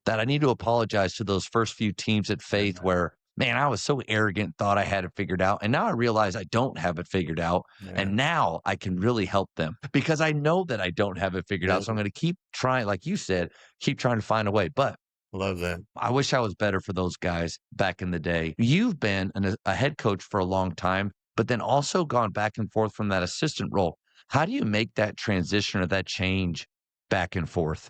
That I need to apologize to those first few teams at Faith Yeah. where, man, I was so arrogant, thought I had it figured out. And now I realize I don't have it figured out. Yeah. And now I can really help them because I know that I don't have it figured Yeah. out. So I'm going to keep trying, like you said, keep trying to find a way. But Love that. I wish I was better for those guys back in the day. You've been a head coach for a long time, but then also gone back and forth from that assistant role. How do you make that transition or that change back and forth?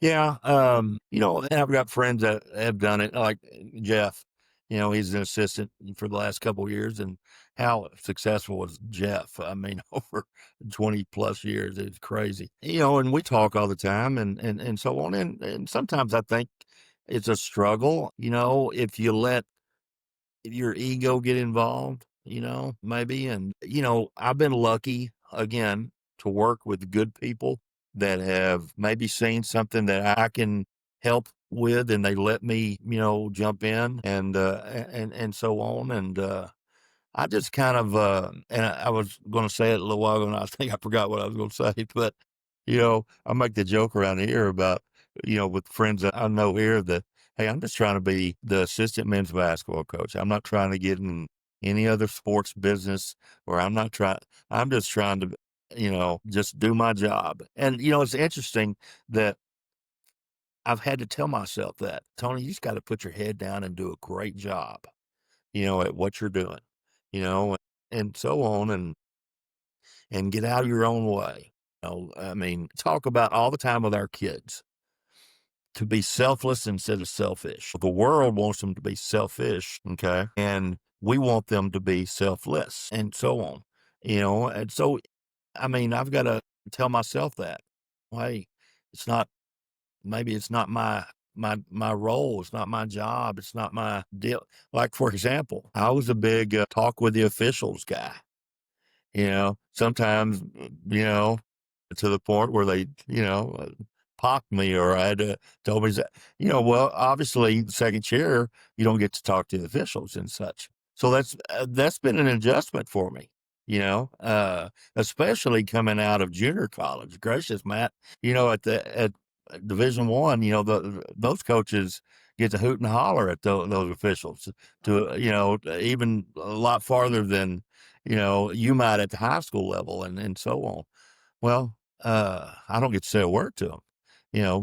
Yeah, and I've got friends that have done it, like Jeff. He's an assistant for the last couple of years, and how successful was Jeff? I mean, over 20 plus years, it's crazy. And we talk all the time, and so on. And sometimes I think it's a struggle. If you let your ego get involved, maybe. And, I've been lucky again to work with good people that have maybe seen something that I can help with, and they let me, jump in and so on. And, I just kind of, and I was going to say it a little while ago, and I think I forgot what I was going to say, but, I make the joke around here about, with friends that I know here that, hey, I'm just trying to be the assistant men's basketball coach. I'm not trying to get in any other sports business, or I'm just trying to, just do my job. And, it's interesting that I've had to tell myself that, Tony, you just got to put your head down and do a great job, at what you're doing, you know, and so on, and get out of your own way. I mean, talk about all the time with our kids to be selfless instead of selfish. The world wants them to be selfish, okay? And we want them to be selfless and so on, And so, I mean, I've got to tell myself that, hey, it's not, maybe it's not my role. It's not my job. It's not my deal. Like, for example, I was a big talk with the officials guy, sometimes, to the point where they, popped me or I had to told me that, well, obviously second chair, you don't get to talk to the officials and such. So that's been an adjustment for me, especially coming out of junior college. Gracious, Matt, at Division I, those coaches get to hoot and holler at those officials to, even a lot farther than, you might at the high school level and so on. Well, I don't get to say a word to them,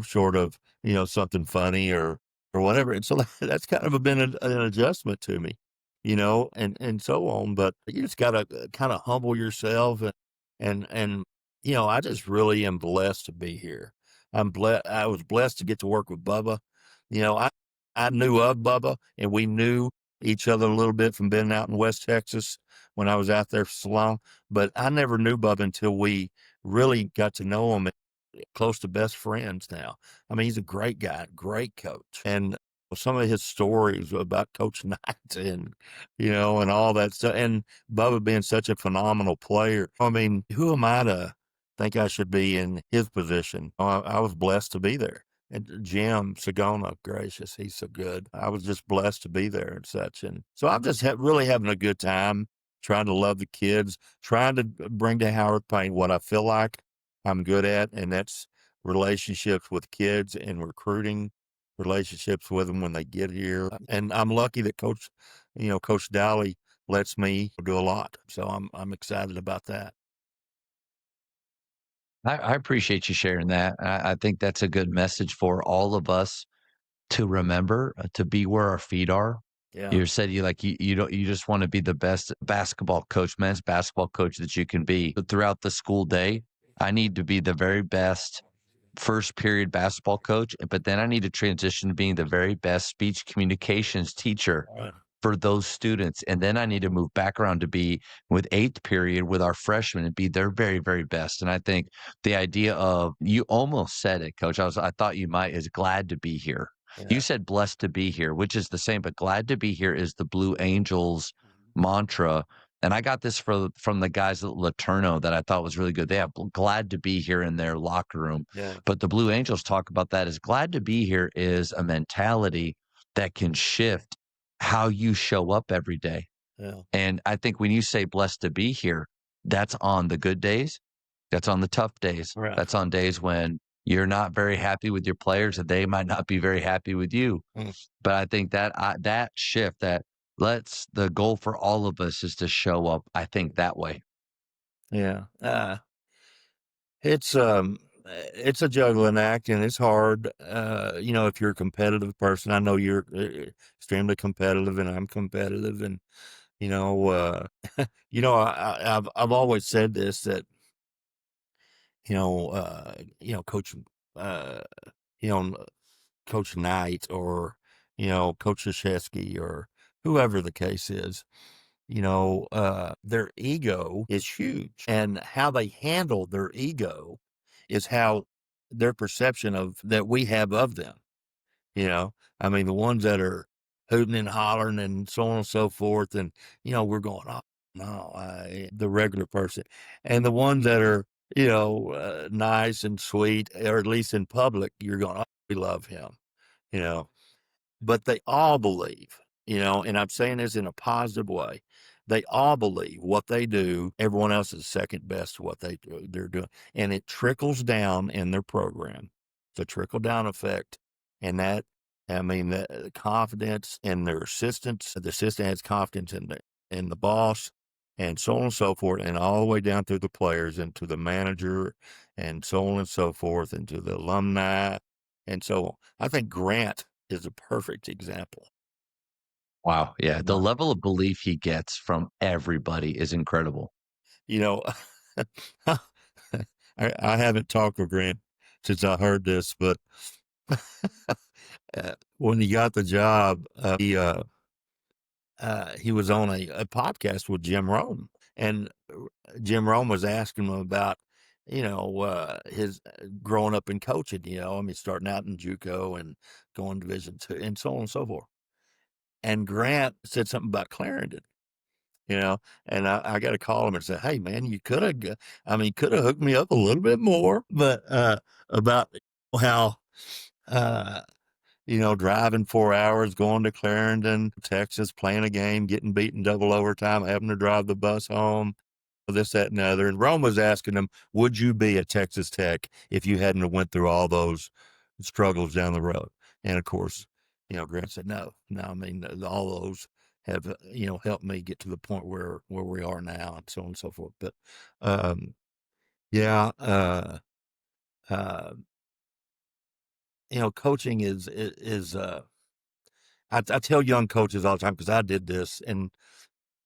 short of, something funny or whatever. And so that's kind of been an adjustment to me, and so on. But you just got to kind of humble yourself and, I just really am blessed to be here. I was blessed to get to work with Bubba. I knew of Bubba and we knew each other a little bit from being out in West Texas when I was out there for so long, but I never knew Bubba until we really got to know him, close to best friends now. I mean, he's a great guy, great coach. And some of his stories about Coach Knight and, and all that stuff. And Bubba being such a phenomenal player. I mean, who am I to think I should be in his position? I was blessed to be there. And Jim Sagona, gracious, he's so good. I was just blessed to be there and such. And so I'm just really having a good time, trying to love the kids, trying to bring to Howard Payne what I feel like I'm good at, and that's relationships with kids and recruiting, relationships with them when they get here. And I'm lucky that Coach Dowley lets me do a lot. So I'm excited about that. I appreciate you sharing that. I think that's a good message for all of us to remember, to be where our feet are. Yeah. You said you don't you just want to be the best basketball coach, men's basketball coach that you can be. But throughout the school day, I need to be the very best first period basketball coach, but then I need to transition to being the very best speech communications teacher Right. for those students. And then I need to move back around to be with eighth period with our freshmen and be their very, very best. And I think the idea of, you almost said it, Coach. I thought you might, is glad to be here. Yeah. You said blessed to be here, which is the same, but glad to be here is the Blue Angels mantra. And I got this from the guys at Laterno that I thought was really good. They have glad to be here in their locker room. Yeah. But the Blue Angels talk about that as glad to be here is a mentality that can shift how you show up every day. Yeah. And I think when you say blessed to be here, that's on the good days. That's on the tough days. Right. That's on days when you're not very happy with your players and they might not be very happy with you. But I think that shift, the goal for all of us is to show up, I think, that way. Yeah. It's a juggling act and it's hard. If you're a competitive person, I know you're extremely competitive and I'm competitive and, I've always said this that, Coach, uh, you know, Coach Knight or, Coach Krzyzewski or whoever the case is, their ego is huge and how they handle their ego is how their perception of that we have of them. I mean, the ones that are hooting and hollering and so on and so forth. And, we're going, oh, no, the regular person. And the ones that are, nice and sweet, or at least in public, you're going, oh, we love him, you know, but they all believe, and I'm saying this in a positive way. They all believe what they do, everyone else is second best to what they're doing. And it trickles down in their program. It's a trickle down effect. And the confidence in their assistants, the assistant has confidence in the boss and so on and so forth, and all the way down through the players and to the manager and so on and so forth, and to the alumni and so on. I think Grant is a perfect example. Wow. Yeah. The Wow. level of belief he gets from everybody is incredible. I haven't talked with Grant since I heard this, but When he got the job, he was on a podcast with Jim Rome, and Jim Rome was asking him about, his growing up in coaching. I mean, starting out in JUCO and going Division II, and so on and so forth. And Grant said something about Clarendon, you know, and I got to call him and say, "Hey, man, you could have, could have hooked me up a little bit more, but about how." Uh, driving 4 hours, going to Clarendon, Texas, playing a game, getting beaten double overtime, having to drive the bus home, this, that, and the other. And Rome was asking him, would you be at Texas Tech if you hadn't have went through all those struggles down the road? And of course, Grant said, no, I mean, all those have, helped me get to the point where we are now, and so on and so forth. But, yeah, uh, coaching is I tell young coaches all the time, because I did this, and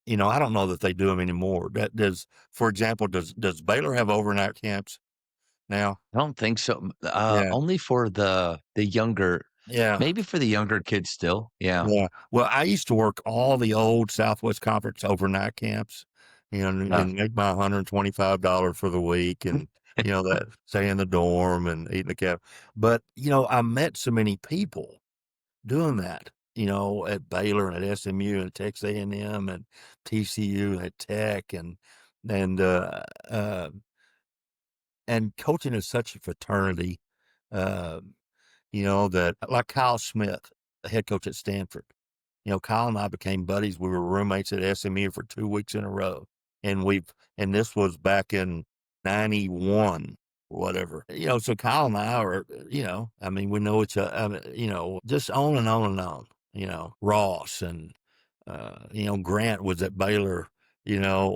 I don't know that they do them anymore. For example, does Baylor have overnight camps now? I don't think so. Yeah, Only for the younger, yeah, maybe for the younger kids still. Yeah. yeah. Well, I used to work all the old Southwest Conference overnight camps, Yeah. and make my $125 for the week, and that stay in the dorm and eat in the cab. But I met so many people doing that, at Baylor and at SMU and Texas A&M and TCU and at Tech, and uh, and coaching is such a fraternity, uh, that, like Kyle Smith, the head coach at Stanford. Kyle and I became buddies. We were roommates at SMU for 2 weeks in a row, and and this was back in '91. Whatever, so Kyle and I are, we know each other, just on and on and on, Ross and, Grant was at Baylor,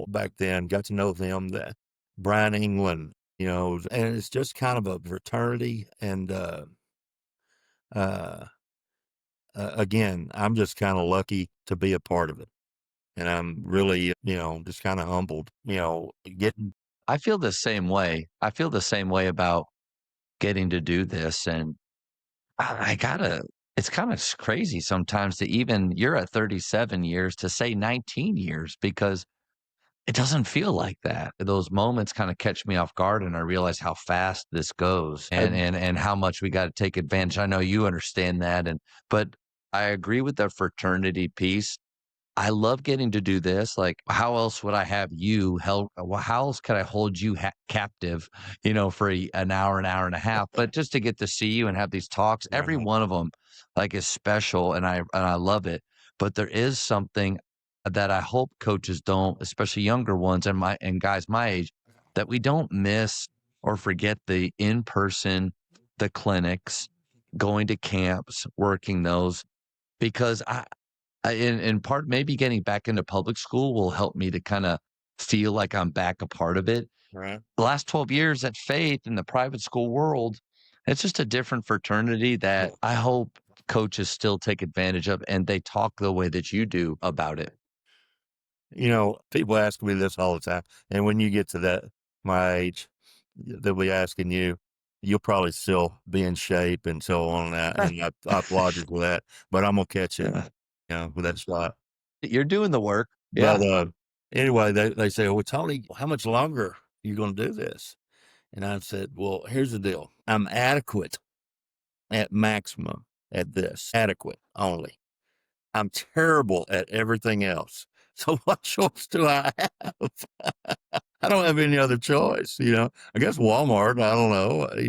back then, got to know them, that Brian England, and it's just kind of a fraternity. And, uh, again, I'm just kind of lucky to be a part of it. And I'm really, just kind of humbled, getting, I feel the same way. I feel the same way about getting to do this. And I gotta, it's kind of crazy sometimes to even, you're at 37 years to say 19 years, because it doesn't feel like that. Those moments kind of catch me off guard, and I realize how fast this goes, and and how much we got to take advantage. I know you understand that, but I agree with the fraternity piece. I love getting to do this. Like, how else would I have you held? Well, how else could I hold you captive, for an hour and a half? But just to get to see you and have these talks, every right, one of them, like, is special, and I love it. But there is something that I hope coaches don't, especially younger ones and guys my age, that we don't miss or forget the in person, the clinics, going to camps, working those, because in part, maybe getting back into public school will help me to kinda feel like I'm back a part of it. right. The last 12 years at Faith in the private school world, it's just a different fraternity that I hope coaches still take advantage of, and they talk the way that you do about it. People ask me this all the time. And when you get to my age, they'll be asking you, you'll probably still be in shape and so on. And I applaud you for that, but I'm going to catch it, with that shot. You're doing the work. But, Yeah. anyway, they say, well, Tony, how much longer are you going to do this? And I said, well, here's the deal. I'm adequate at maximum at this, adequate only. I'm terrible at everything else. So what choice do I have? I don't have any other choice, I guess Walmart, I don't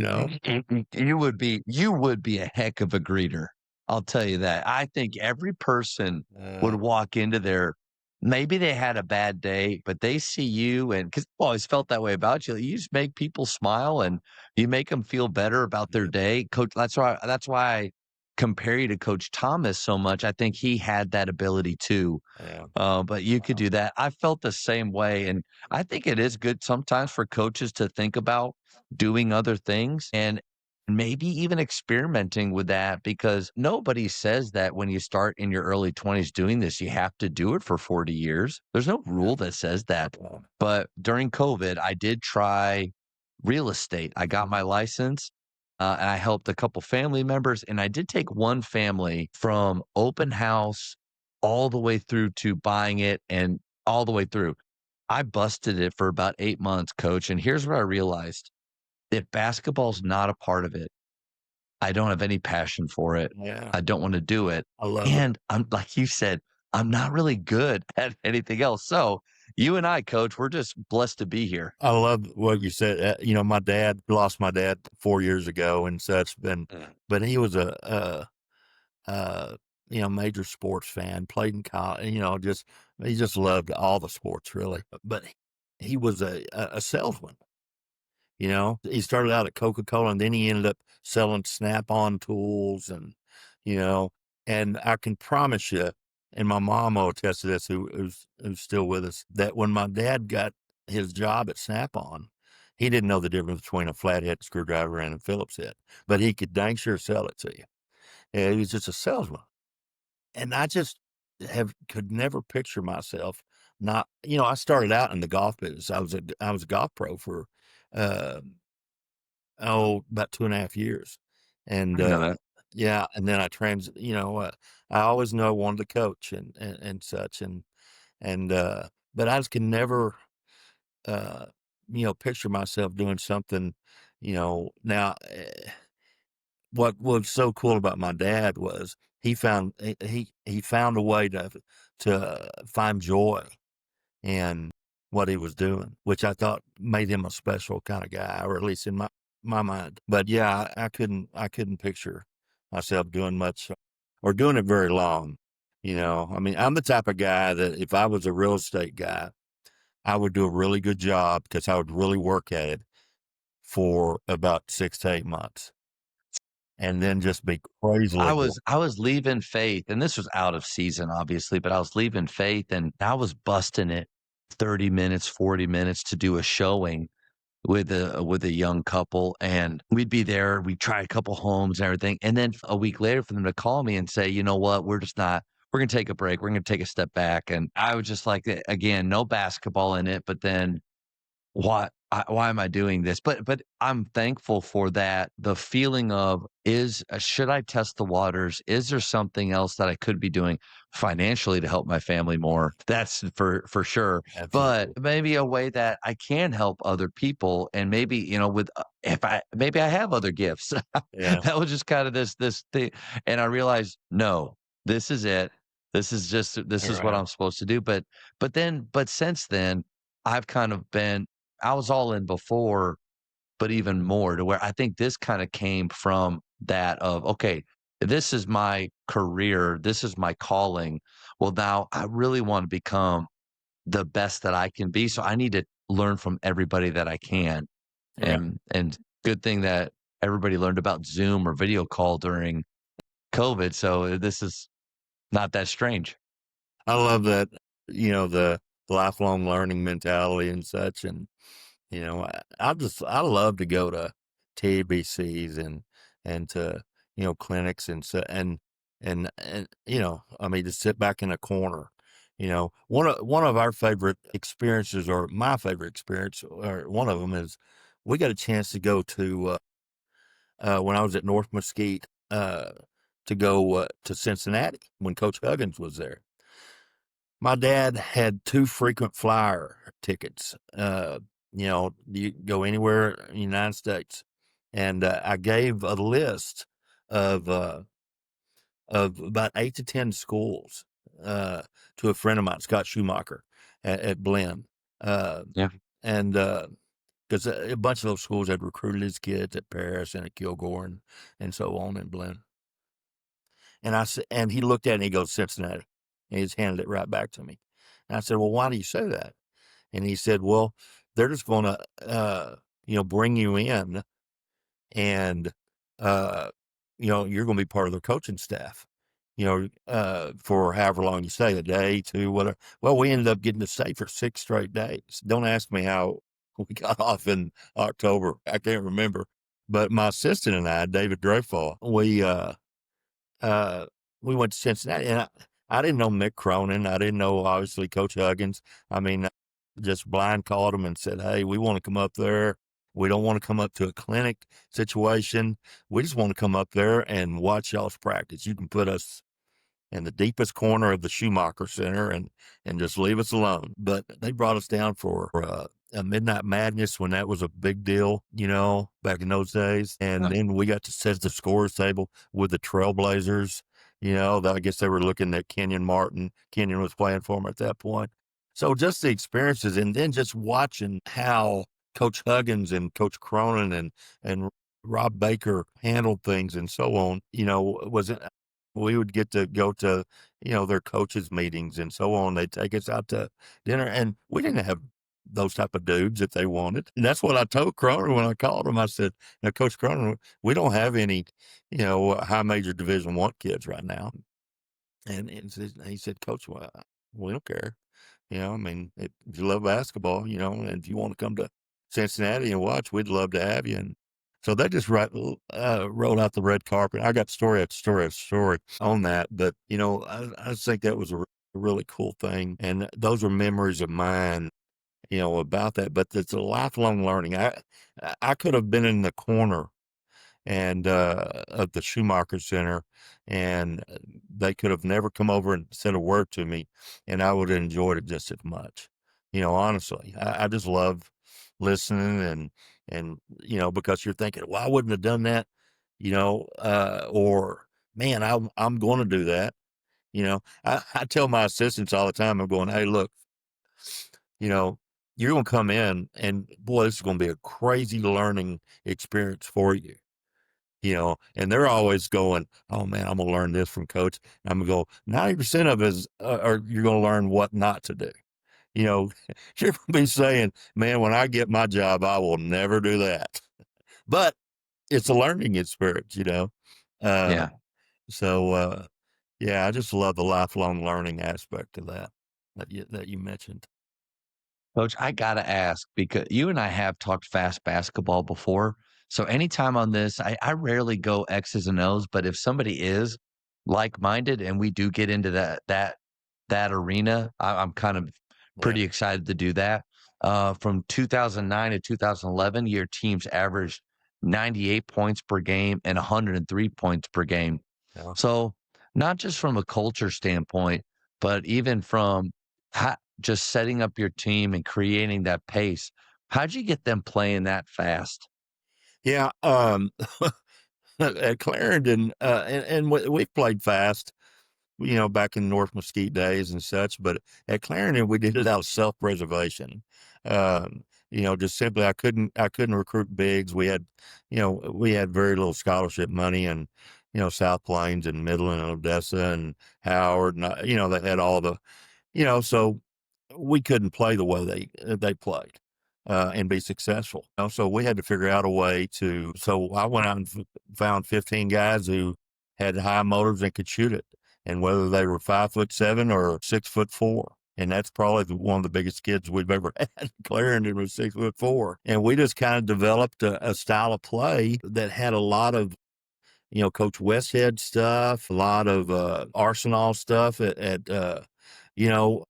know. You would be a heck of a greeter. I'll tell you that. I think every person would Uh, walk into there. Maybe they had a bad day, but they see you, and because I've always felt that way about you. You just make people smile, and you make them feel better about their yeah, day. Coach, that's why I compare you to Coach Thomas so much. I think he had that ability too. yeah, But you could do that. I felt the same way, and I think it is good sometimes for coaches to think about doing other things and maybe even experimenting with that, because nobody says that when you start in your early 20s doing this, you have to do it for 40 years. There's no yeah. rule that says that. Uh, But during COVID, I did try real estate. I got my license, and I helped a couple family members, and I did take one family from open house all the way through to buying it and all the way through. I busted it for about 8 months, coach, and here's what I realized. If basketball's not a part of it, I don't have any passion for it. Yeah. I don't wanna do it, I love it. and I'm like you said, I'm not really good at anything else. So, you and I, coach, we're just blessed to be here. I love what you said. My dad lost my dad 4 years ago and such, but he was a major sports fan, played in college, he just loved all the sports really. But he was a salesman. He started out at Coca-Cola and then he ended up selling Snap-on tools you know, and I can promise you, and my mom will attest to this, who's still with us, that when my dad got his job at Snap-on, he didn't know the difference between a flathead screwdriver and a Phillips head, but he could dang sure sell it to you. And he was just a salesman. And I just could never picture myself not, I started out in the golf business. I was a golf pro for, uh, about 2.5 years. I And, didn't know that. yeah, and then I always knew I wanted to coach and such. But I just can never, uh, picture myself doing something, now, what was so cool about my dad was he found a way to find joy in what he was doing, which I thought made him a special kind of guy, or at least in my mind. But yeah, I couldn't picture myself doing much or doing it very long. I mean, I'm the type of guy that if I was a real estate guy, I would do a really good job because I would really work at it for about 6 to 8 months and then just be I crazily good. was I was leaving Faith, and this was out of season, obviously, but I was leaving Faith, and I was busting it 30 minutes, 40 minutes to do a showing with a young couple, and we'd be there, we'd try a couple homes and everything, and then a week later for them to call me and say, "You know what? We're gonna take a break, we're gonna take a step back," and I was just like, again, no basketball in it, but then why am I doing this? But I'm thankful for that. The feeling of should I test the waters? Is there something else that I could be doing financially to help my family more? That's for sure. But Absolutely. maybe a way that I can help other people, and maybe with if I maybe I have other gifts. Yeah. That was just kind of this thing, and I realized no, this is it. This All is what right. I'm supposed to do. But since then, I've kind of been I was all in before, but even more to where I think this kind of came from that of, okay, this is my career, this is my calling. Well, now I really want to become the best that I can be. So I need to learn from everybody that I can. Yeah. And good thing that everybody learned about Zoom or video call during COVID. So this is not that strange. I love that, the lifelong learning mentality and such. And, I love to go to TBCs and to, clinics and I mean, to sit back in a corner. One of our favorite experiences, or my favorite experience, or one of them is we got a chance to go to, when I was at North Mesquite, to go to Cincinnati when Coach Huggins was there. My dad had two frequent flyer tickets. You go anywhere in the United States, and I gave a list of uh, of about 8 to 10 schools to a friend of mine, Scott Schumacher, at Blinn, uh, Yeah. and because a bunch of those schools had recruited his kids at Paris and at Kilgore and so on in Blinn. And he looked at it and he goes, Cincinnati. And he just handed it right back to me. And I said, well, why do you say that? And he said, well, they're just going to, bring you in and, uh, you're going to be part of their coaching staff, for however long you stay, a day, two, whatever. Well, we ended up getting to stay for 6 straight days. Don't ask me how we got off in October. I can't remember. But my assistant and I, David Dreyfall, uh, we went to Cincinnati, and I didn't know Mick Cronin. I didn't know, obviously, Coach Huggins. I mean, just blind called him and said, hey, we want to come up there. We don't want to come up to a clinic situation. We just want to come up there and watch y'all's practice. You can put us in the deepest corner of the Schumacher Center and just leave us alone. But they brought us down for a Midnight Madness when that was a big deal, back in those days. And then we got to sit at the scores table with the Trailblazers. I guess they were looking at Kenyon Martin. Kenyon was playing for them at that point. So just the experiences, and then just watching how Coach Huggins and Coach Cronin and Rob Baker handled things and so on, we would get to go to, their coaches' meetings and so on. They'd take us out to dinner, and we didn't have those type of dudes if they wanted. And that's what I told Cronin when I called him. I said, now, Coach Cronin, we don't have any, high major Division I kids right now. And he said, Coach, well, we don't care. If you love basketball, and if you want to come to Cincinnati and watch, we'd love to have you. And so they just rolled out the red carpet. I got story after story after story on that. But, I just think that was a really cool thing. And those are memories of mine, about that. But it's a lifelong learning. I could have been in the corner and of the Schumacher Center, and they could have never come over and said a word to me, and I would have enjoyed it just as much. Honestly, I just love listening and because you're thinking, well, I wouldn't have done that, or man, I'm going to do that. I tell my assistants all the time, I'm going, hey, look, you're going to come in, and boy, this is going to be a crazy learning experience for you. And they're always going, oh man, I'm going to learn this from coach. And I'm going to go, 90% of it is, or you're going to learn what not to do. You're going to be saying, man, when I get my job, I will never do that. But it's a learning experience, Yeah. So, yeah, I just love the lifelong learning aspect of that you mentioned. Coach, I gotta ask because you and I have talked fast basketball before. So anytime on this, I rarely go X's and O's, but if somebody is like-minded and we do get into that arena, I'm kind of Yeah. pretty excited to do that. From 2009 to 2011, your teams averaged 98 points per game and 103 points per game. Yeah. So not just from a culture standpoint, but even from just setting up your team and creating that pace. How'd you get them playing that fast? Yeah. At Clarendon, and we've played fast, back in North Mesquite days and such. But at Clarendon, we did it out of self-preservation. Just simply, I couldn't recruit bigs. We had very little scholarship money, and South Plains and Midland and Odessa and Howard, and they had all the, so we couldn't play the way they played. And be successful. So we had to figure out a way to. So I went out and found 15 guys who had high motors and could shoot it, and whether they were 5'7" or 6'4". And that's probably one of the biggest kids we've ever had. Clarendon was 6'4", and we just kind of developed a style of play that had a lot of Coach Westhead stuff, a lot of Arsenal stuff at you know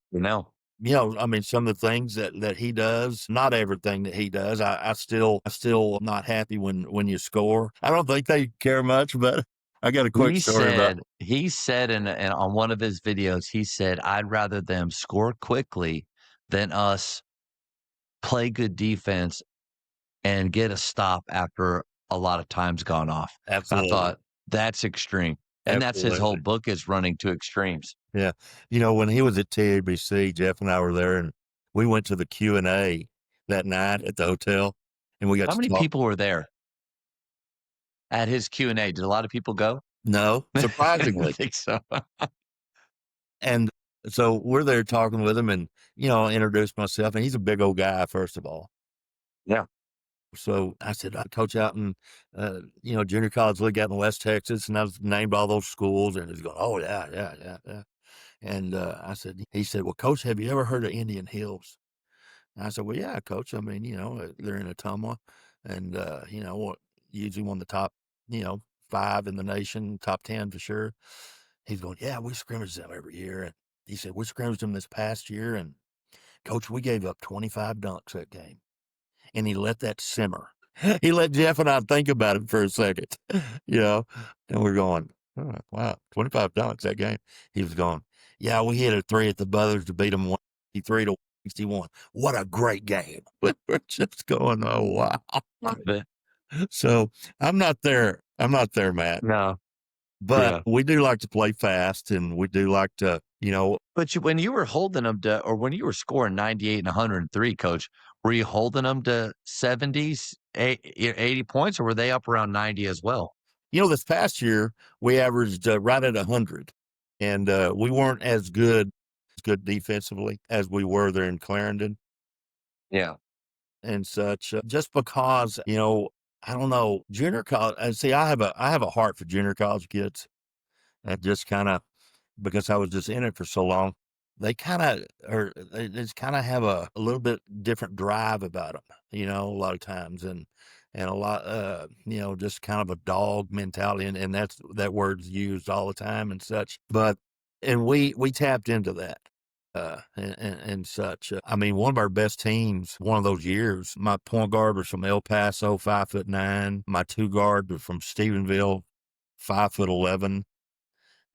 You know, some of the things that he does, not everything that he does. I still am not happy when you score. I don't think they care much, but I got a quick story about. he said in on one of his videos, he said, "I'd rather them score quickly than us play good defense and get a stop after a lot of time's gone off." And I Absolutely. thought, "That's extreme." And that's his whole Absolutely. book is running to extremes. Yeah. When he was at TABC, Jeff and I were there, and we went to the Q&A that night at the hotel, and we got How to many talk. people were there at his Q&A? Did a lot of people go? No, I didn't surprisingly. think so. And so we're there talking with him, and, I introduced myself, and he's a big old guy, first of all. Yeah. So I said, I coach out in, junior college league out in West Texas, and I was named all those schools. And he's going, oh, yeah, yeah, yeah, yeah. And he said, well, Coach, have you ever heard of Indian Hills? And I said, well, yeah, Coach. I mean, they're in Ottumwa, and, usually one of the top, 5 in the nation, top 10 for sure. He's going, yeah, we scrimmage them every year. And he said, we scrimmaged them this past year, and Coach, we gave up 25 dunks that game. and he let that simmer. He let Jeff and I think about it for a second, and we're going, oh, wow, 25 dunks that game. He was going, yeah, we hit a three at the Buzzers to beat them 153 to 61. What a great game. But we're just going, oh, wow. So I'm not there. Matt. No. But Yeah. we do like to play fast, and we do like to, But when you were holding them to, or when you were scoring 98 and 103, coach, were you holding them to 70s, 80 points, or were they up around 90 as well? this past year we averaged right at 100, and we weren't as good defensively as we were there in Clarendon Yeah. and such. Just because, I don't know, junior college. And see, I have a heart for junior college kids. That just kind of, because I was just in it for so long, they just kind of have a little bit different drive about them, a lot of times, and a lot, just kind of a dog mentality, and that word's used all the time and such. But and we tapped into that. And such. I mean, one of our best teams, one of those years, my point guard was from El Paso, 5'9". My two guard was from Stephenville, 5'11".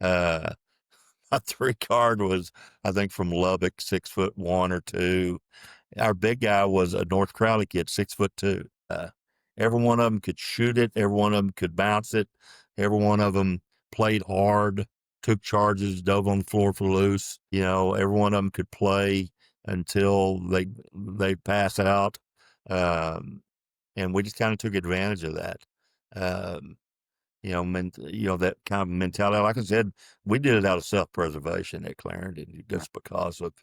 My three guard was, I think, from Lubbock, 6'1" or 2. Our big guy was a North Crowley kid, 6'2". Every one of them could shoot it. Every one of them could bounce it. Every one of them played hard, took charges, dove on the floor for loose. Every one of them could play until they pass out. And we just kind of took advantage of that. That kind of mentality. Like I said, we did it out of self-preservation at Clarendon, just because of,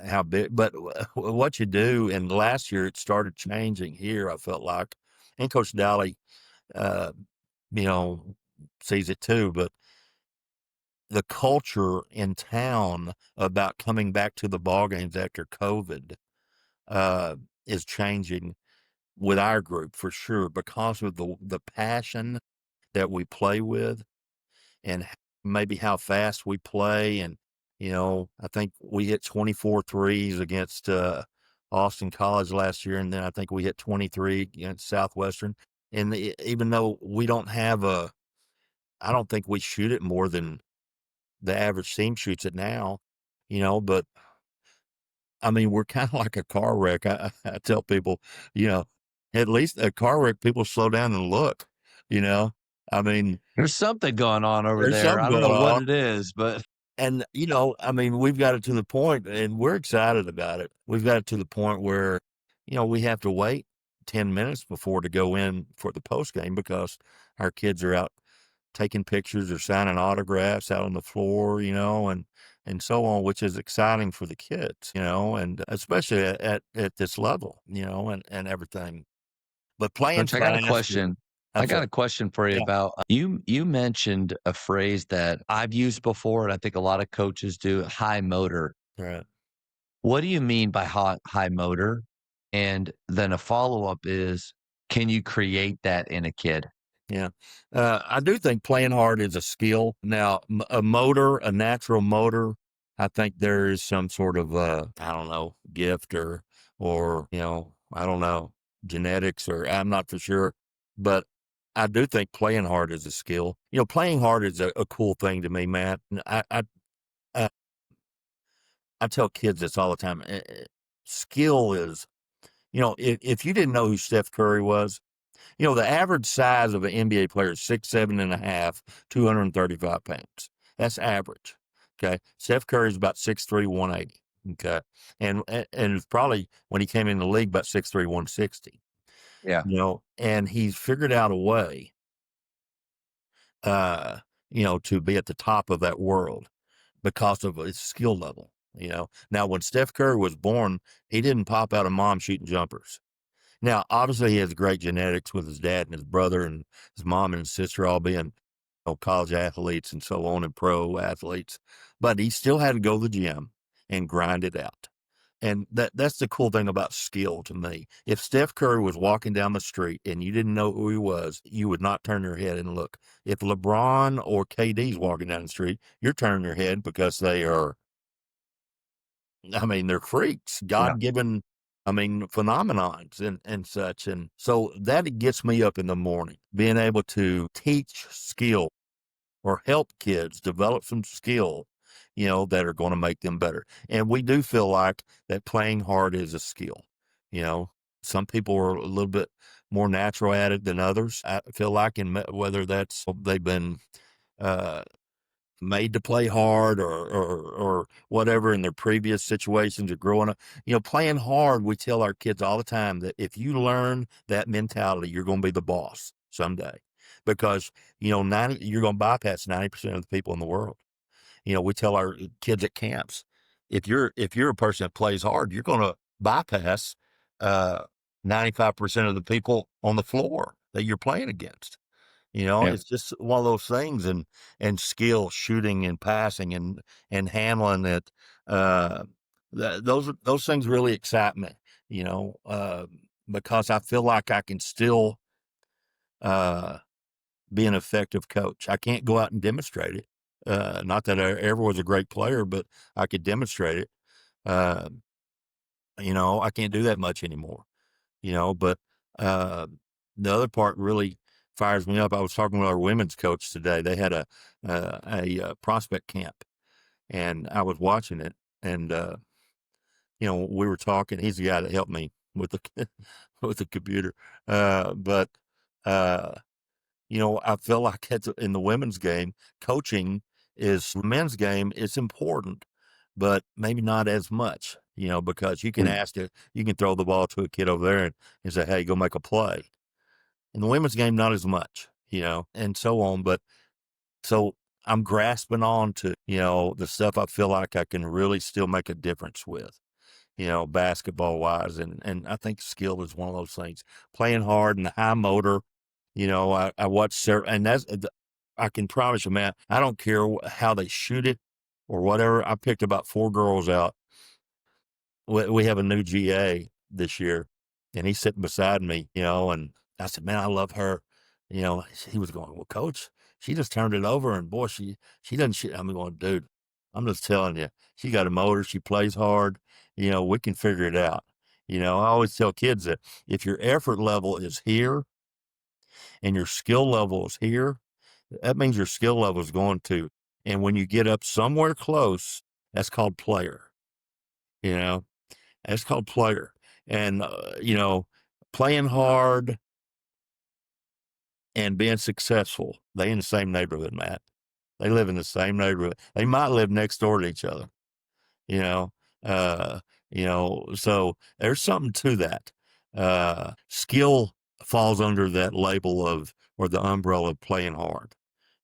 how big. But what you do, and last year it started changing here, I felt like, and Coach Dowley, uh, sees it too. But the culture in town about coming back to the ball games after COVID is changing with our group for sure, because of the passion that we play with, and maybe how fast we play. And, I think we hit 24 threes against Austin College last year. And then I think we hit 23 against Southwestern. And even though we don't have I don't think we shoot it more than the average team shoots it now, but I mean, we're kind of like a car wreck. I tell people, at least a car wreck, people slow down and look, I mean, There's something going on over there's there. something I don't going know what on. it is, but And, I mean, we've got it to the point, and we're excited about it. We've got it to the point where, we have to wait 10 minutes before to go in for the post game, because our kids are out taking pictures or signing autographs out on the floor, and so on, which is exciting for the kids, and especially at this level, and everything. But playing coach, I got a fast. question. I I'm got sorry. a question for you Yeah. about you mentioned a phrase that I've used before, and I think a lot of coaches do, high motor. Right. What do you mean by high motor? And then a follow-up is, can you create that in a kid? Yeah. I do think playing hard is a skill. Now, a natural motor, I think there is some sort of, I don't know, gift or, I don't know, genetics, or I'm not for sure. But I do think playing hard is a skill. Playing hard is a cool thing to me, Matt. And I, I tell kids this all the time. Skill is, if you didn't know who Steph Curry was, the average size of an NBA player is 6'7.5", 235 pounds. That's average. Okay. Steph Curry is about 6'3", 180. Okay. And probably when he came in the league about 6'3", 160. Yeah. And he's figured out a way, to be at the top of that world because of his skill level. Now when Steph Curry was born, he didn't pop out of mom shooting jumpers. Now, obviously, he has great genetics with his dad and his brother and his mom and his sister all being, college athletes and so on, and pro athletes. But he still had to go to the gym and grind it out. And that's the cool thing about skill to me. If Steph Curry was walking down the street and you didn't know who he was, you would not turn your head and look. If LeBron or KD's walking down the street, you're turning your head because they are I mean, they're freaks, Yeah. God-given, I mean, phenomenons and such. And so that gets me up in the morning, being able to teach skill or help kids develop some skill, that are going to make them better. And we do feel like that playing hard is a skill. You know, some people are a little bit more natural at it than others. I feel like, whether that's they've been uh, made to play hard or whatever in their previous situations or growing up. Playing hard, we tell our kids all the time that if you learn that mentality, you're going to be the boss someday because, 90, you're going to bypass 90% of the people in the world. We tell our kids at camps, if you're a person that plays hard, you're going to bypass, 95% of the people on the floor that you're playing against. Yeah. It's just one of those things, and skill, shooting and passing and handling it. Uh, those things really excite me, because I feel like I can still uh, be an effective coach. I can't go out and demonstrate it. Not that I ever was a great player, but I could demonstrate it. Uh, I can't do that much anymore. But uh, the other part really fires me up. I was talking with our women's coach today. They had a prospect camp, and I was watching it, and we were talking. He's the guy that helped me with the with the computer, but uh, I feel like in the women's game, coaching is men's game. It's important, but maybe not as much, because you can Mm. you can throw the ball to a kid over there and say, hey, go make a play. In the women's game, not as much, and so on. But so I'm grasping on to, the stuff I feel like I can really still make a difference with, basketball wise. And I think skill is one of those things. Playing hard and the high motor, I watch several, and I can promise you, man, I don't care how they shoot it or whatever. I picked about 4 girls out. We have a new GA this year, and he's sitting beside me, and I said, man, I love her. He was going, well, coach, she just turned it over, and boy, she doesn't shoot. I'm going, dude, I'm just telling you, she got a motor. She plays hard. We can figure it out. I always tell kids that if your effort level is here and your skill level is here, that means your skill level is going to. And when you get up somewhere close, that's called player. You know, that's called player. And, playing hard and being successful, they in the same neighborhood, Matt. They live in the same neighborhood. They might live next door to each other, you know. Uh, so there's something to that. Skill falls under that label of, or the umbrella of playing hard.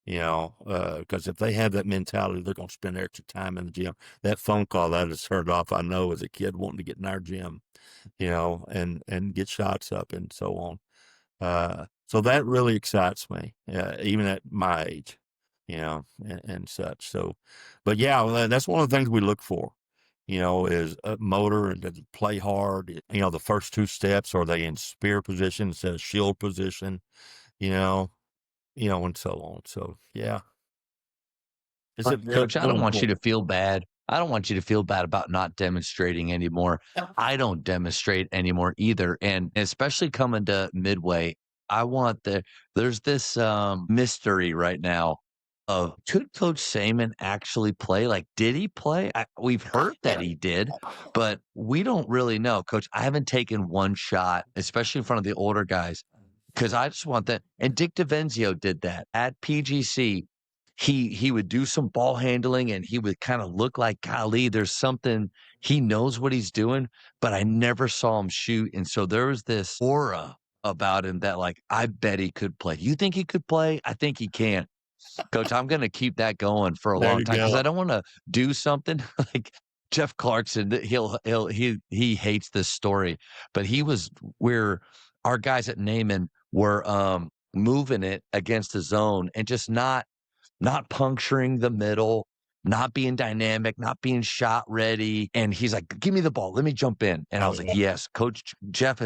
Because if they have that mentality, they're going to spend extra time in the gym. That phone call that I just heard off, I know, as a kid wanting to get in our gym, and get shots up and so on. So that really excites me, even at my age, and such. So, but yeah, that's one of the things we look for, is a motor and to play hard. The first 2 steps, are they in spear position instead of shield position, you know, and so on. So yeah, it's Coach, I real don't want you to important. feel bad. I don't want you to feel bad about not demonstrating anymore. I don't demonstrate anymore either. And especially coming to Midway, I want there's this mystery right now of could Coach Saman actually play? Like, did he play? We've heard that he did, but we don't really know. Coach, I haven't taken one shot, especially in front of the older guys, because I just want that. And Dick DeVenzio did that at PGC. He would do some ball handling and he would kind of look like, golly, there's something, he knows what he's doing, but I never saw him shoot. And so there was this aura about him that, like, I bet he could play. You think he could play? I think he can. Coach, I'm going to keep that going for a There long you time because I go. don't want to do something like Jeff Clarkson. He hates this story, but he was where our guys at Naaman were moving it against the zone and just not puncturing the middle, not being dynamic, not being shot ready. And he's like, "Give me the ball. Let me jump in." And I was like, "Yes, Coach Jeff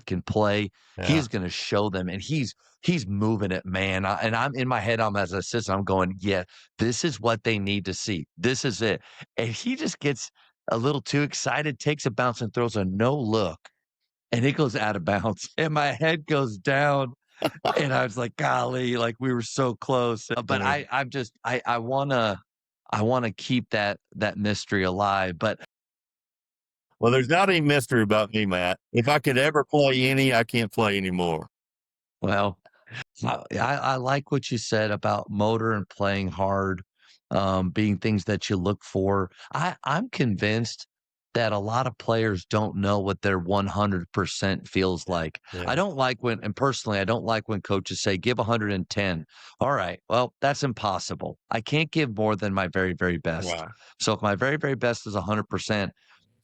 can play. Yeah. He's going to show them." And he's moving it, man. And I'm in my head, I'm as an assistant, I'm going, "Yeah, this is what they need to see. This is it." And he just gets a little too excited, takes a bounce and throws a no look, and it goes out of bounds, and my head goes down, and I was like, "Golly, like, we were so close." But Uh, I'm just I wanna keep that mystery alive, but well, there's not any mystery about me, Matt. If I could ever play any, I can't play anymore. well, I like what you said about motor and playing hard, being things that you look for. I'm convinced that a lot of players don't know what their 100% feels like. Yeah. I don't like when, and personally, I don't like when coaches say, give 110. All right, well, that's impossible. I can't give more than my very, very best. Right. So if my very, very best is 100%,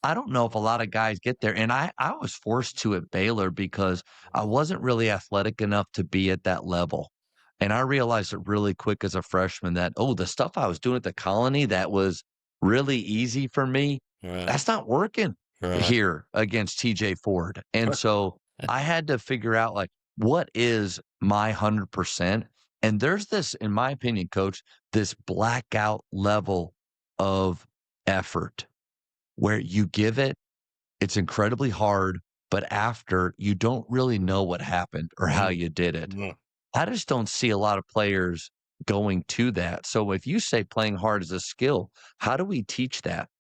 I don't know if a lot of guys get there, and I was forced to at Baylor because I wasn't really athletic enough to be at that level, and I realized it really quick as a freshman that, oh, the stuff I was doing at the Colony that was really easy for me, Right. that's not working Right. here against TJ Ford, and so I had to figure out, like, what is my 100%? And there's this, in my opinion, coach, this blackout level of effort where you give it, it's incredibly hard, but after, you don't really know what happened or how Mm, you did it. mm. I just don't see a lot of players going to that. So if you say playing hard is a skill, how do we teach that?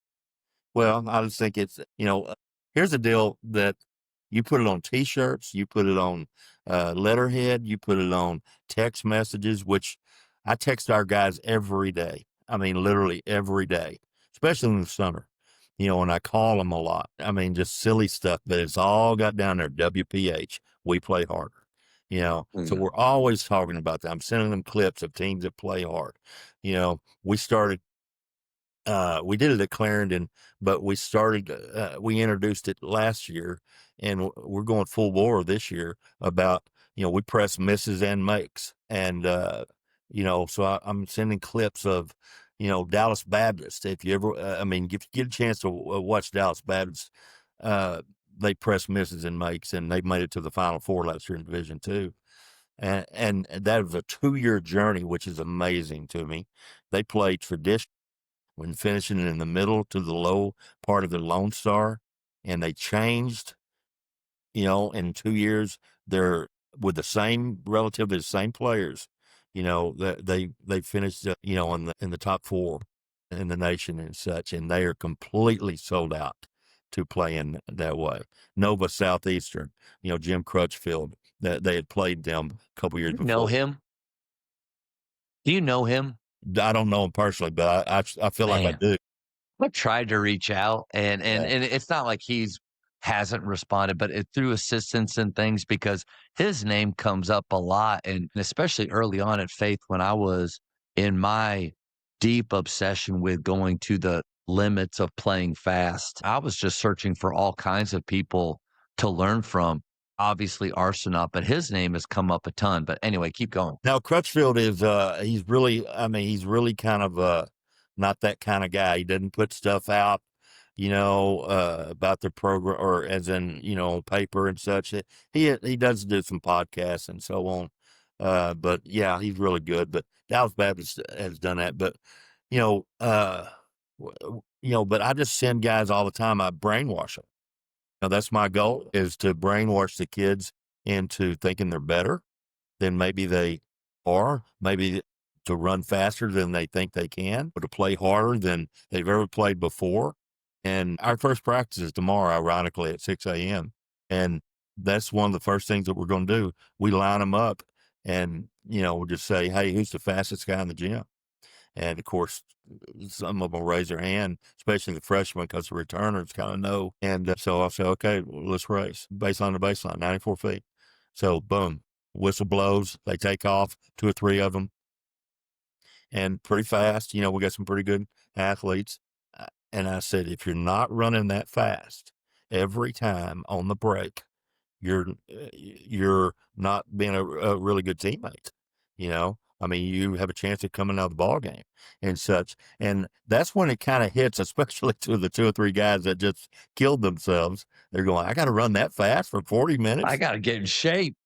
Well, I just think it's, here's the deal that you put it on T-shirts, you put it on letterhead, you put it on text messages, which I text our guys every day. I mean, literally every day, especially in the summer, and I call them a lot. I mean, just silly stuff, but it's all got down there, WPH, we play harder, so Mm. we're always talking about that. I'm sending them clips of teams that play hard. We started we did it at Clarendon, but we introduced it last year, and we're going full bore this year about, we press misses and makes. And, so I'm sending clips of, Dallas Baptist. If you ever, if you get a chance to watch Dallas Baptist, uh, they press misses and makes, and they made it to the Final Four last year in Division Two. And that was a 2-year journey, which is amazing to me. They play tradition when finishing in the middle to the low part of the Lone Star, and they changed, in 2 years. They're with relatively the same players, that they finished, in the top four in the nation and such, and they are completely sold out to play in that way. Nova Southeastern, Jim Crutchfield, that they had played them a couple years You know before. him? Do you know him? I don't know him personally, but I feel like I Man, do. I tried to reach out Yeah. and it's not like he's hasn't responded, but it through assistance and things because his name comes up a lot and especially early on at Faith when I was in my deep obsession with going to the limits of playing fast. I was just searching for all kinds of people to learn from. Obviously Arsenault, but his name has come up a ton. But anyway, keep going. Now Crutchfield is he's really kind of not that kind of guy. He doesn't put stuff out, about the program or as in, on paper and such. He does do some podcasts and so on. But yeah, he's really good. But Dallas Baptist has done that. But you know, but I just send guys all the time. I brainwash them. That's my goal, is to brainwash the kids into thinking they're better than maybe they are, maybe to run faster than they think they can, or to play harder than they've ever played before. And our first practice is tomorrow, ironically, at 6 a.m. And that's one of the first things that we're going to do. We line them up and, we'll just say, hey, who's the fastest guy in the gym? And of course, some of them will raise their hand, especially the freshmen, because the returners kind of know. And so I'll say, okay, well, let's race baseline to baseline, 94 feet. So boom, whistle blows, they take off, 2 or 3 of them, and pretty fast. We got some pretty good athletes. And I said, if you're not running that fast every time on the break, you're not being a really good teammate. You have a chance of coming out of the ball game and such. And that's when it kind of hits, especially to the 2 or 3 guys that just killed themselves. They're going, I got to run that fast for 40 I minutes. gotta get in shape.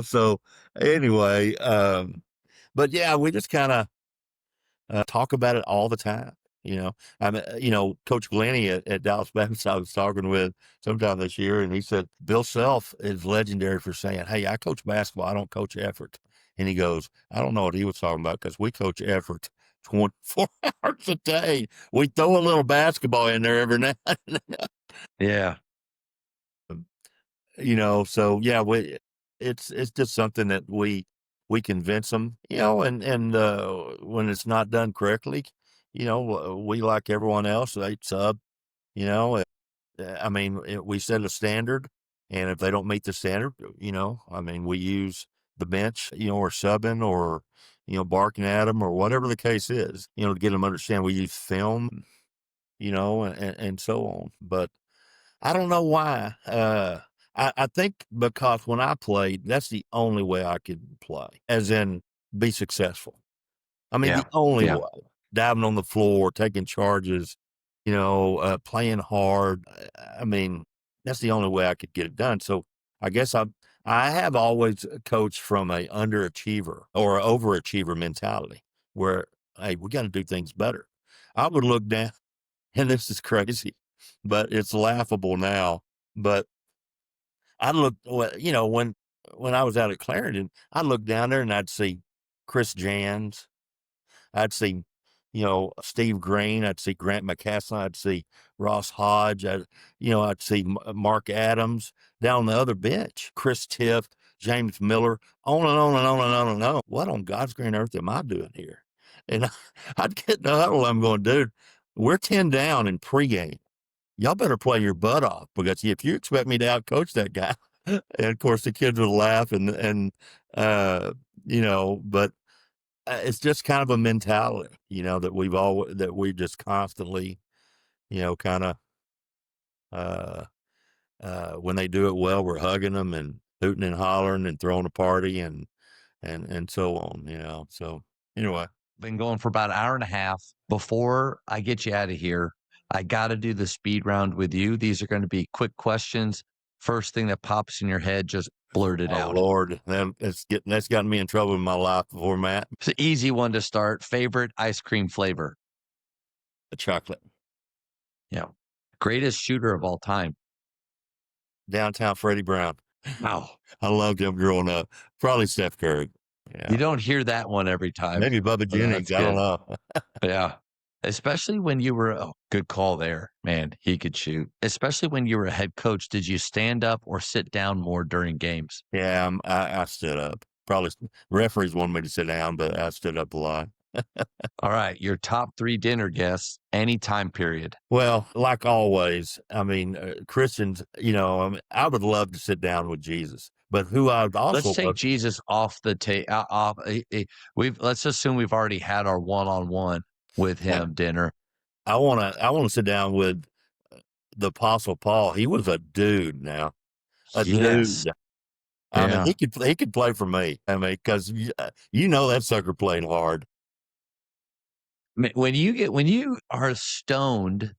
So anyway, but yeah, we just kind of talk about it all the time. I mean, Coach Glenny at Dallas Baptist, I was talking with sometime this year, and he said Bill Self is legendary for saying, "Hey, I coach basketball. I don't coach effort." And he goes, "I don't know what he was talking about because we coach effort 24 hours a day. We throw a little basketball in there every now and then." Yeah. So yeah, it's just something that we convince them, and when it's not done correctly, we, like everyone else, they sub, you know, uh, I mean, we set a standard, and if they don't meet the standard, I mean, we use the bench, or subbing, or, barking at them, or whatever the case is, to get them to understand. We use film, and so on. But I don't know why. I think because when I played, that's the only way I could play, as in be successful. I mean, Yeah. the only Yeah. way. Diving on the floor, taking charges, playing hard. I mean, that's the only way I could get it done. So I guess I have always coached from a underachiever or overachiever mentality, where, hey, we got to do things better. I would look down, and this is crazy, but it's laughable now. But I look, when I was out at Clarendon, I'd look down there and I'd see Chris Jans, I'd see, Steve Green, I'd see Grant McCaslin, I'd see Ross Hodge, I'd see Mark Adams down on the other bench, Chris Tift, James Miller, on and on and on and on and on. What on God's green earth am I doing here? And I'd get in the huddle. I'm going, dude, we're 10 down in pregame. Y'all better play your butt off, because if you expect me to outcoach that guy, and of course the kids would laugh, but it's just kind of a mentality, that we just constantly, kind of, uh, when they do it well, we're hugging them and hooting and hollering and throwing a party and so on, So anyway, Been going for about an hour and a half. Before I get you out of here, I got to do the speed round with you. These are going to be quick questions. First thing that pops in your head, just blurt it oh out. Lord, that's gotten me in trouble in my life before, Matt. It's an easy one to start. Favorite ice cream flavor? A chocolate. Yeah. Greatest shooter of all time? Downtown Freddie Brown. Wow. I loved him growing up. Probably Steph Curry. Yeah. You don't hear that one every time. Maybe Bubba So Jennings. that's I don't good. know. Yeah. Especially when you were good call there. Man, he could shoot. Especially when you were a head coach, did you stand up or sit down more during games? Yeah, I stood up. Probably referees wanted me to sit down, but I stood up a lot. All right, your top 3 dinner guests, any time period. Well, like always, I mean, Christians, I would love to sit down with Jesus, but who I'd Let's also take love, Jesus off the off. Let's assume we've already had our one-on-one with yeah, him dinner. I want to sit down with the Apostle Paul. He was a dude now, a Yes. dude. I mean, Yeah. he could play for me. I mean, because that sucker played hard. When you are stoned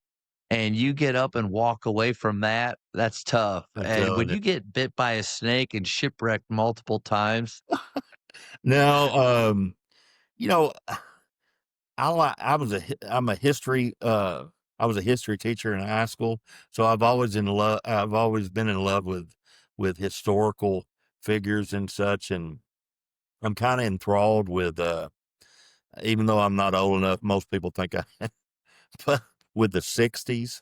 and you get up and walk away from that, that's tough. I'm And when telling you. you get bit by a snake and shipwrecked multiple times, Now, you know, I'm a history I was a history teacher in high school, so I've always been in love with historical figures and such, and I'm kind of enthralled with even though I'm not old enough, most people think I but with the 60s,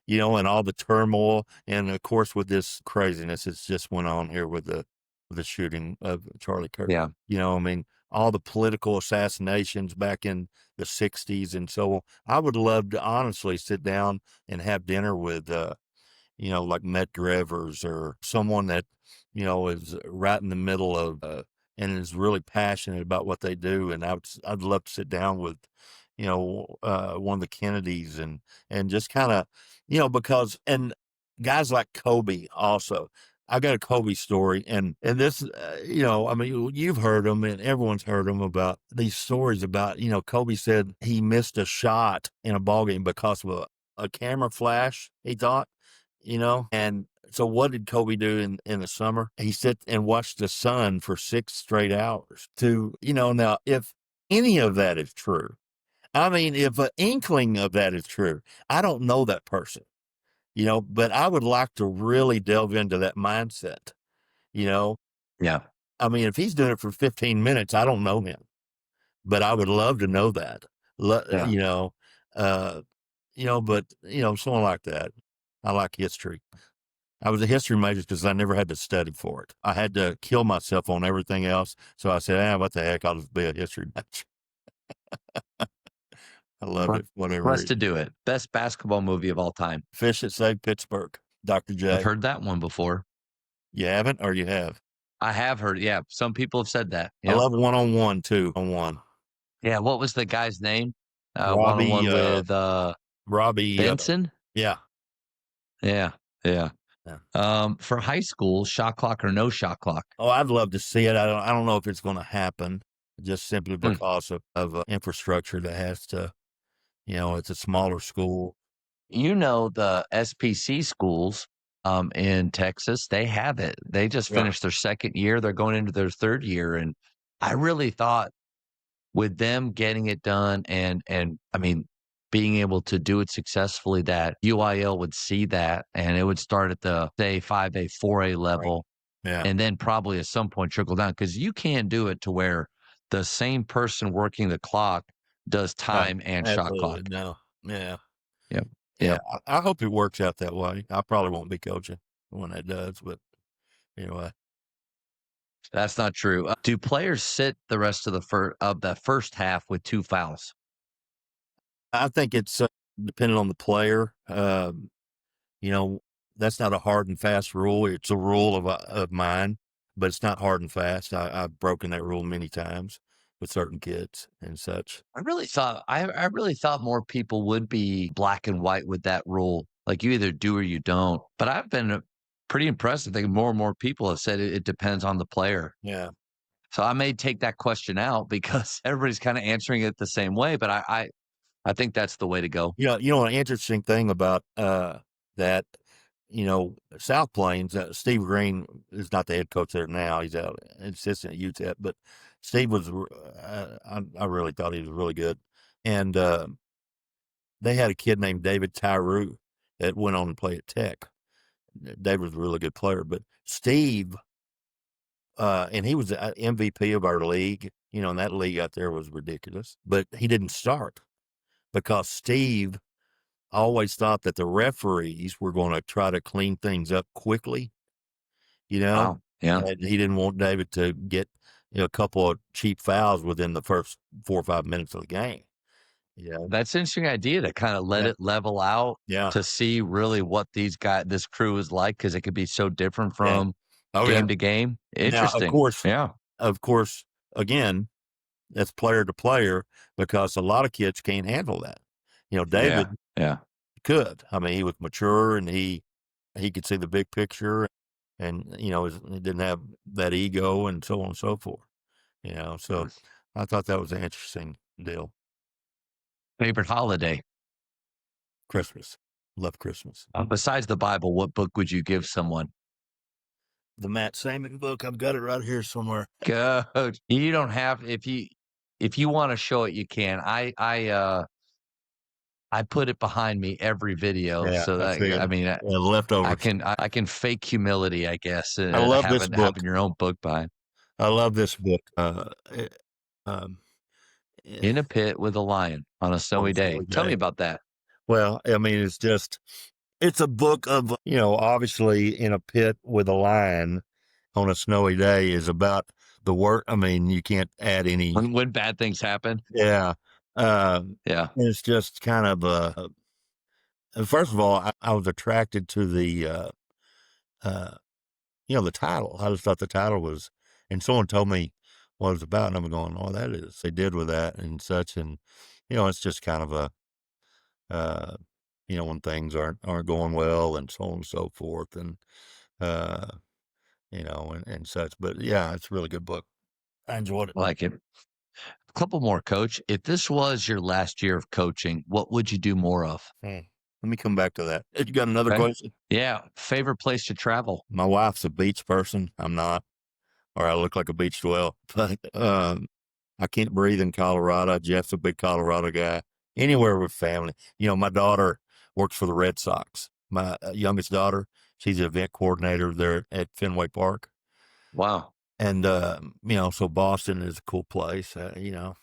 and all the turmoil, and of course with this craziness that's just went on here with the shooting of Charlie Kirk. yeah. I mean, all the political assassinations back in the 60s and so on. I would love to honestly sit down and have dinner with like Medgrevers or someone that, is right in the middle of, and is really passionate about what they do. And I'd love to sit down with, one of the Kennedys and just kind of, because, and guys like Kobe also. I got a Kobe story, and this, I mean, you've heard them, and everyone's heard them about these stories about, Kobe said he missed a shot in a ball game because of a camera flash. He thought, and so what did Kobe do in the summer? He sit and watched the sun for 6 straight hours now, if any of that is true, I mean, if an inkling of that is true, I don't know that person, but I would like to really delve into that mindset, you know? Yeah. I mean, if he's doing it for 15 minutes, I don't know him, but I would love to know that. Yeah. Uh, but someone like that. I like history. I was a history major because I never had to study for it. I had to kill myself on everything else. So I said, what the heck? I'll just be a history major. I love it. Whatever Press reason. to do it. Best basketball movie of all time. Fish that saved Pittsburgh. Dr. I've J. heard that one before. You haven't or you have? I have heard. Yeah. Some people have said that. I Yep. love one-on-one too. On one. Yeah. What was the guy's name? One on Robbie, one with Robbie, Benson. yeah. Yeah. Yeah. Yeah. For high school, shot clock or no shot clock? Oh, I'd love to see it. I don't know if it's going to happen just simply Hmm. because of infrastructure that has to, it's a smaller school. The SPC schools in Texas, they have it. They just Yeah. finished their second year. They're going into their third year. And I really thought with them getting it done and I mean, being able to do it successfully, that UIL would see that and it would start at the, say, 5A, 4A level, Yeah. and then probably at some point trickle down, because you can't do it to where the same person working the clock does time and shot clock. Absolutely. No. Yeah. Yep. Yeah. Yep. I hope it works out that way. I probably won't be coaching when it does, but anyway. That's not true. Do players sit the rest of the first half with 2 fouls? I think it's dependent on the player. You know, that's not a hard and fast rule. It's a rule of mine, but it's not hard and fast. I've broken that rule many times with certain kids and such. I really thought more people would be black and white with that rule. Like, you either do or you don't. But I've been pretty impressed. I think more and more people have said it depends on the player. Yeah. So I may take that question out because everybody's kind of answering it the same way. But I think that's the way to go. An interesting thing about that, South Plains, Steve Green is not the head coach there now. He's out assistant at UTEP, but Steve was, I really thought he was really good. And they had a kid named David Tyree that went on to play at Tech. David was a really good player, but Steve, and he was the MVP of our league, and that league out there was ridiculous, but he didn't start because Steve always thought that the referees were going to try to clean things up quickly, Wow. Yeah. and he didn't want David to get a couple of cheap fouls within the first 4 or 5 minutes of the game. That's an interesting idea to kind of let it level out Yeah. to see really what this crew is like, because it could be so different Yeah. from Oh, game to game. Interesting. Now, of course, again, that's player to player because a lot of kids can't handle that. David Yeah. could. I mean, he was mature and he could see the big picture, and he didn't have that ego and so on and so forth. So I thought that was an interesting deal. Favorite holiday? Christmas. Love Christmas. Besides the Bible, what book would you give someone? The Matt Saman book. I've got it right here somewhere. Coach, you don't have, if you want to show it, you can. I put it behind me every video, Yeah, so I see it. I mean, leftovers. I can fake humility, I guess. I love this book. Having your own book behind. I love this book. In a pit with a lion on a snowy day. Tell me about that. Well, I mean, it's a book of, obviously In a Pit with a Lion on a Snowy Day is about the work. I mean, you can't add any. When bad things happen. Yeah. Yeah. It's just kind of first of all, I was attracted to the title. I just thought the title was, and someone told me what it was about, and I'm going, oh, that is, they did with that and such. And, it's just kind of when things aren't going well and so on and so forth. And, and such. But yeah, it's a really good book. I enjoyed it. I like it. A couple more, Coach. If this was your last year of coaching, what would you do more of? Let me come back to that. You got another question? Yeah. Favorite place to travel? My wife's a beach person. I'm not, or I look like a beach dweller. But I can't breathe in Colorado. Jeff's a big Colorado guy. Anywhere with family. My daughter works for the Red Sox. My youngest daughter, she's an event coordinator there at Fenway Park. Wow. And, so Boston is a cool place, Yeah.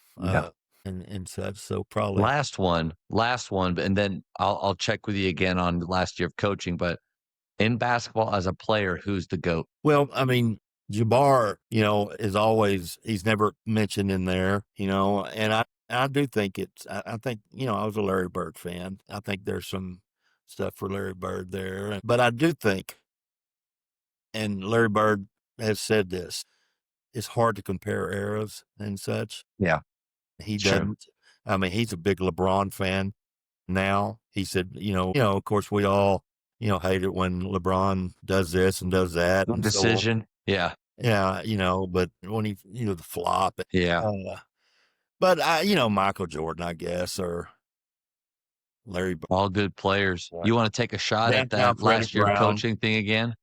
and such. So probably. Last one, and then I'll check with you again on the last year of coaching. But in basketball, as a player, who's the GOAT? Well, I mean, Jabbar, is always, he's never mentioned in there, and I do think I think, I was a Larry Bird fan. I think there's some stuff for Larry Bird there, but I do think, and Larry Bird has said this, it's hard to compare eras and such. Yeah, He sure. doesn't. I mean, he's a big LeBron fan now. He said, of course we all, hate it when LeBron does this and does that and so on. Decision. Yeah. Yeah, but when he, the flop. Yeah. But Michael Jordan, I guess, or Larry Bird. All good players. Right. You want to take a shot at Downtown that Freddie last year Brown. coaching thing again?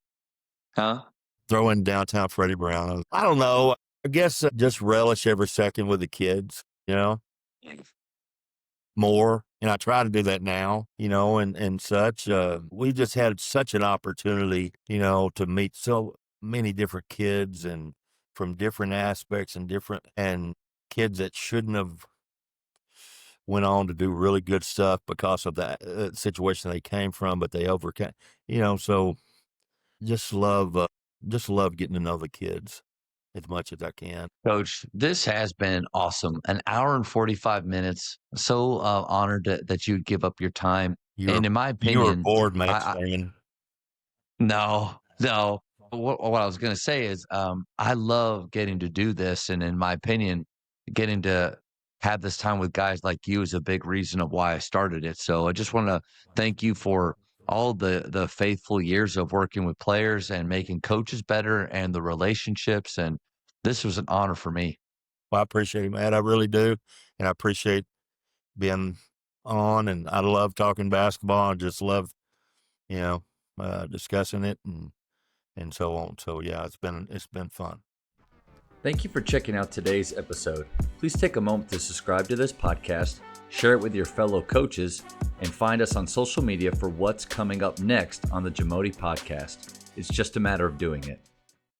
Huh? Throw in downtown Freddie Brown. I don't know. I guess just relish every second with the kids, more. And I try to do that now, and such. We just had such an opportunity, to meet so many different kids and from different aspects and kids that shouldn't have went on to do really good stuff because of that situation they came from, but they overcame, so just love getting to know the kids as much as I can. Coach, this has been awesome. An hour and 45 minutes. So honored that you'd give up your time. And in my You were opinion, bored, man. no. What I was going to say is I love getting to do this. And in my opinion, getting to have this time with guys like you is a big reason of why I started it. So I just want to thank you for all the faithful years of working with players and making coaches better and the relationships. And this was an honor for me. Well, I appreciate it, man. I really do. And I appreciate being on, and I love talking basketball. I just love, discussing it and so on. So yeah, it's been fun. Thank you for checking out today's episode. Please take a moment to subscribe to this podcast, share it with your fellow coaches, and find us on social media for what's coming up next on the Jamodi podcast. It's just a matter of doing it.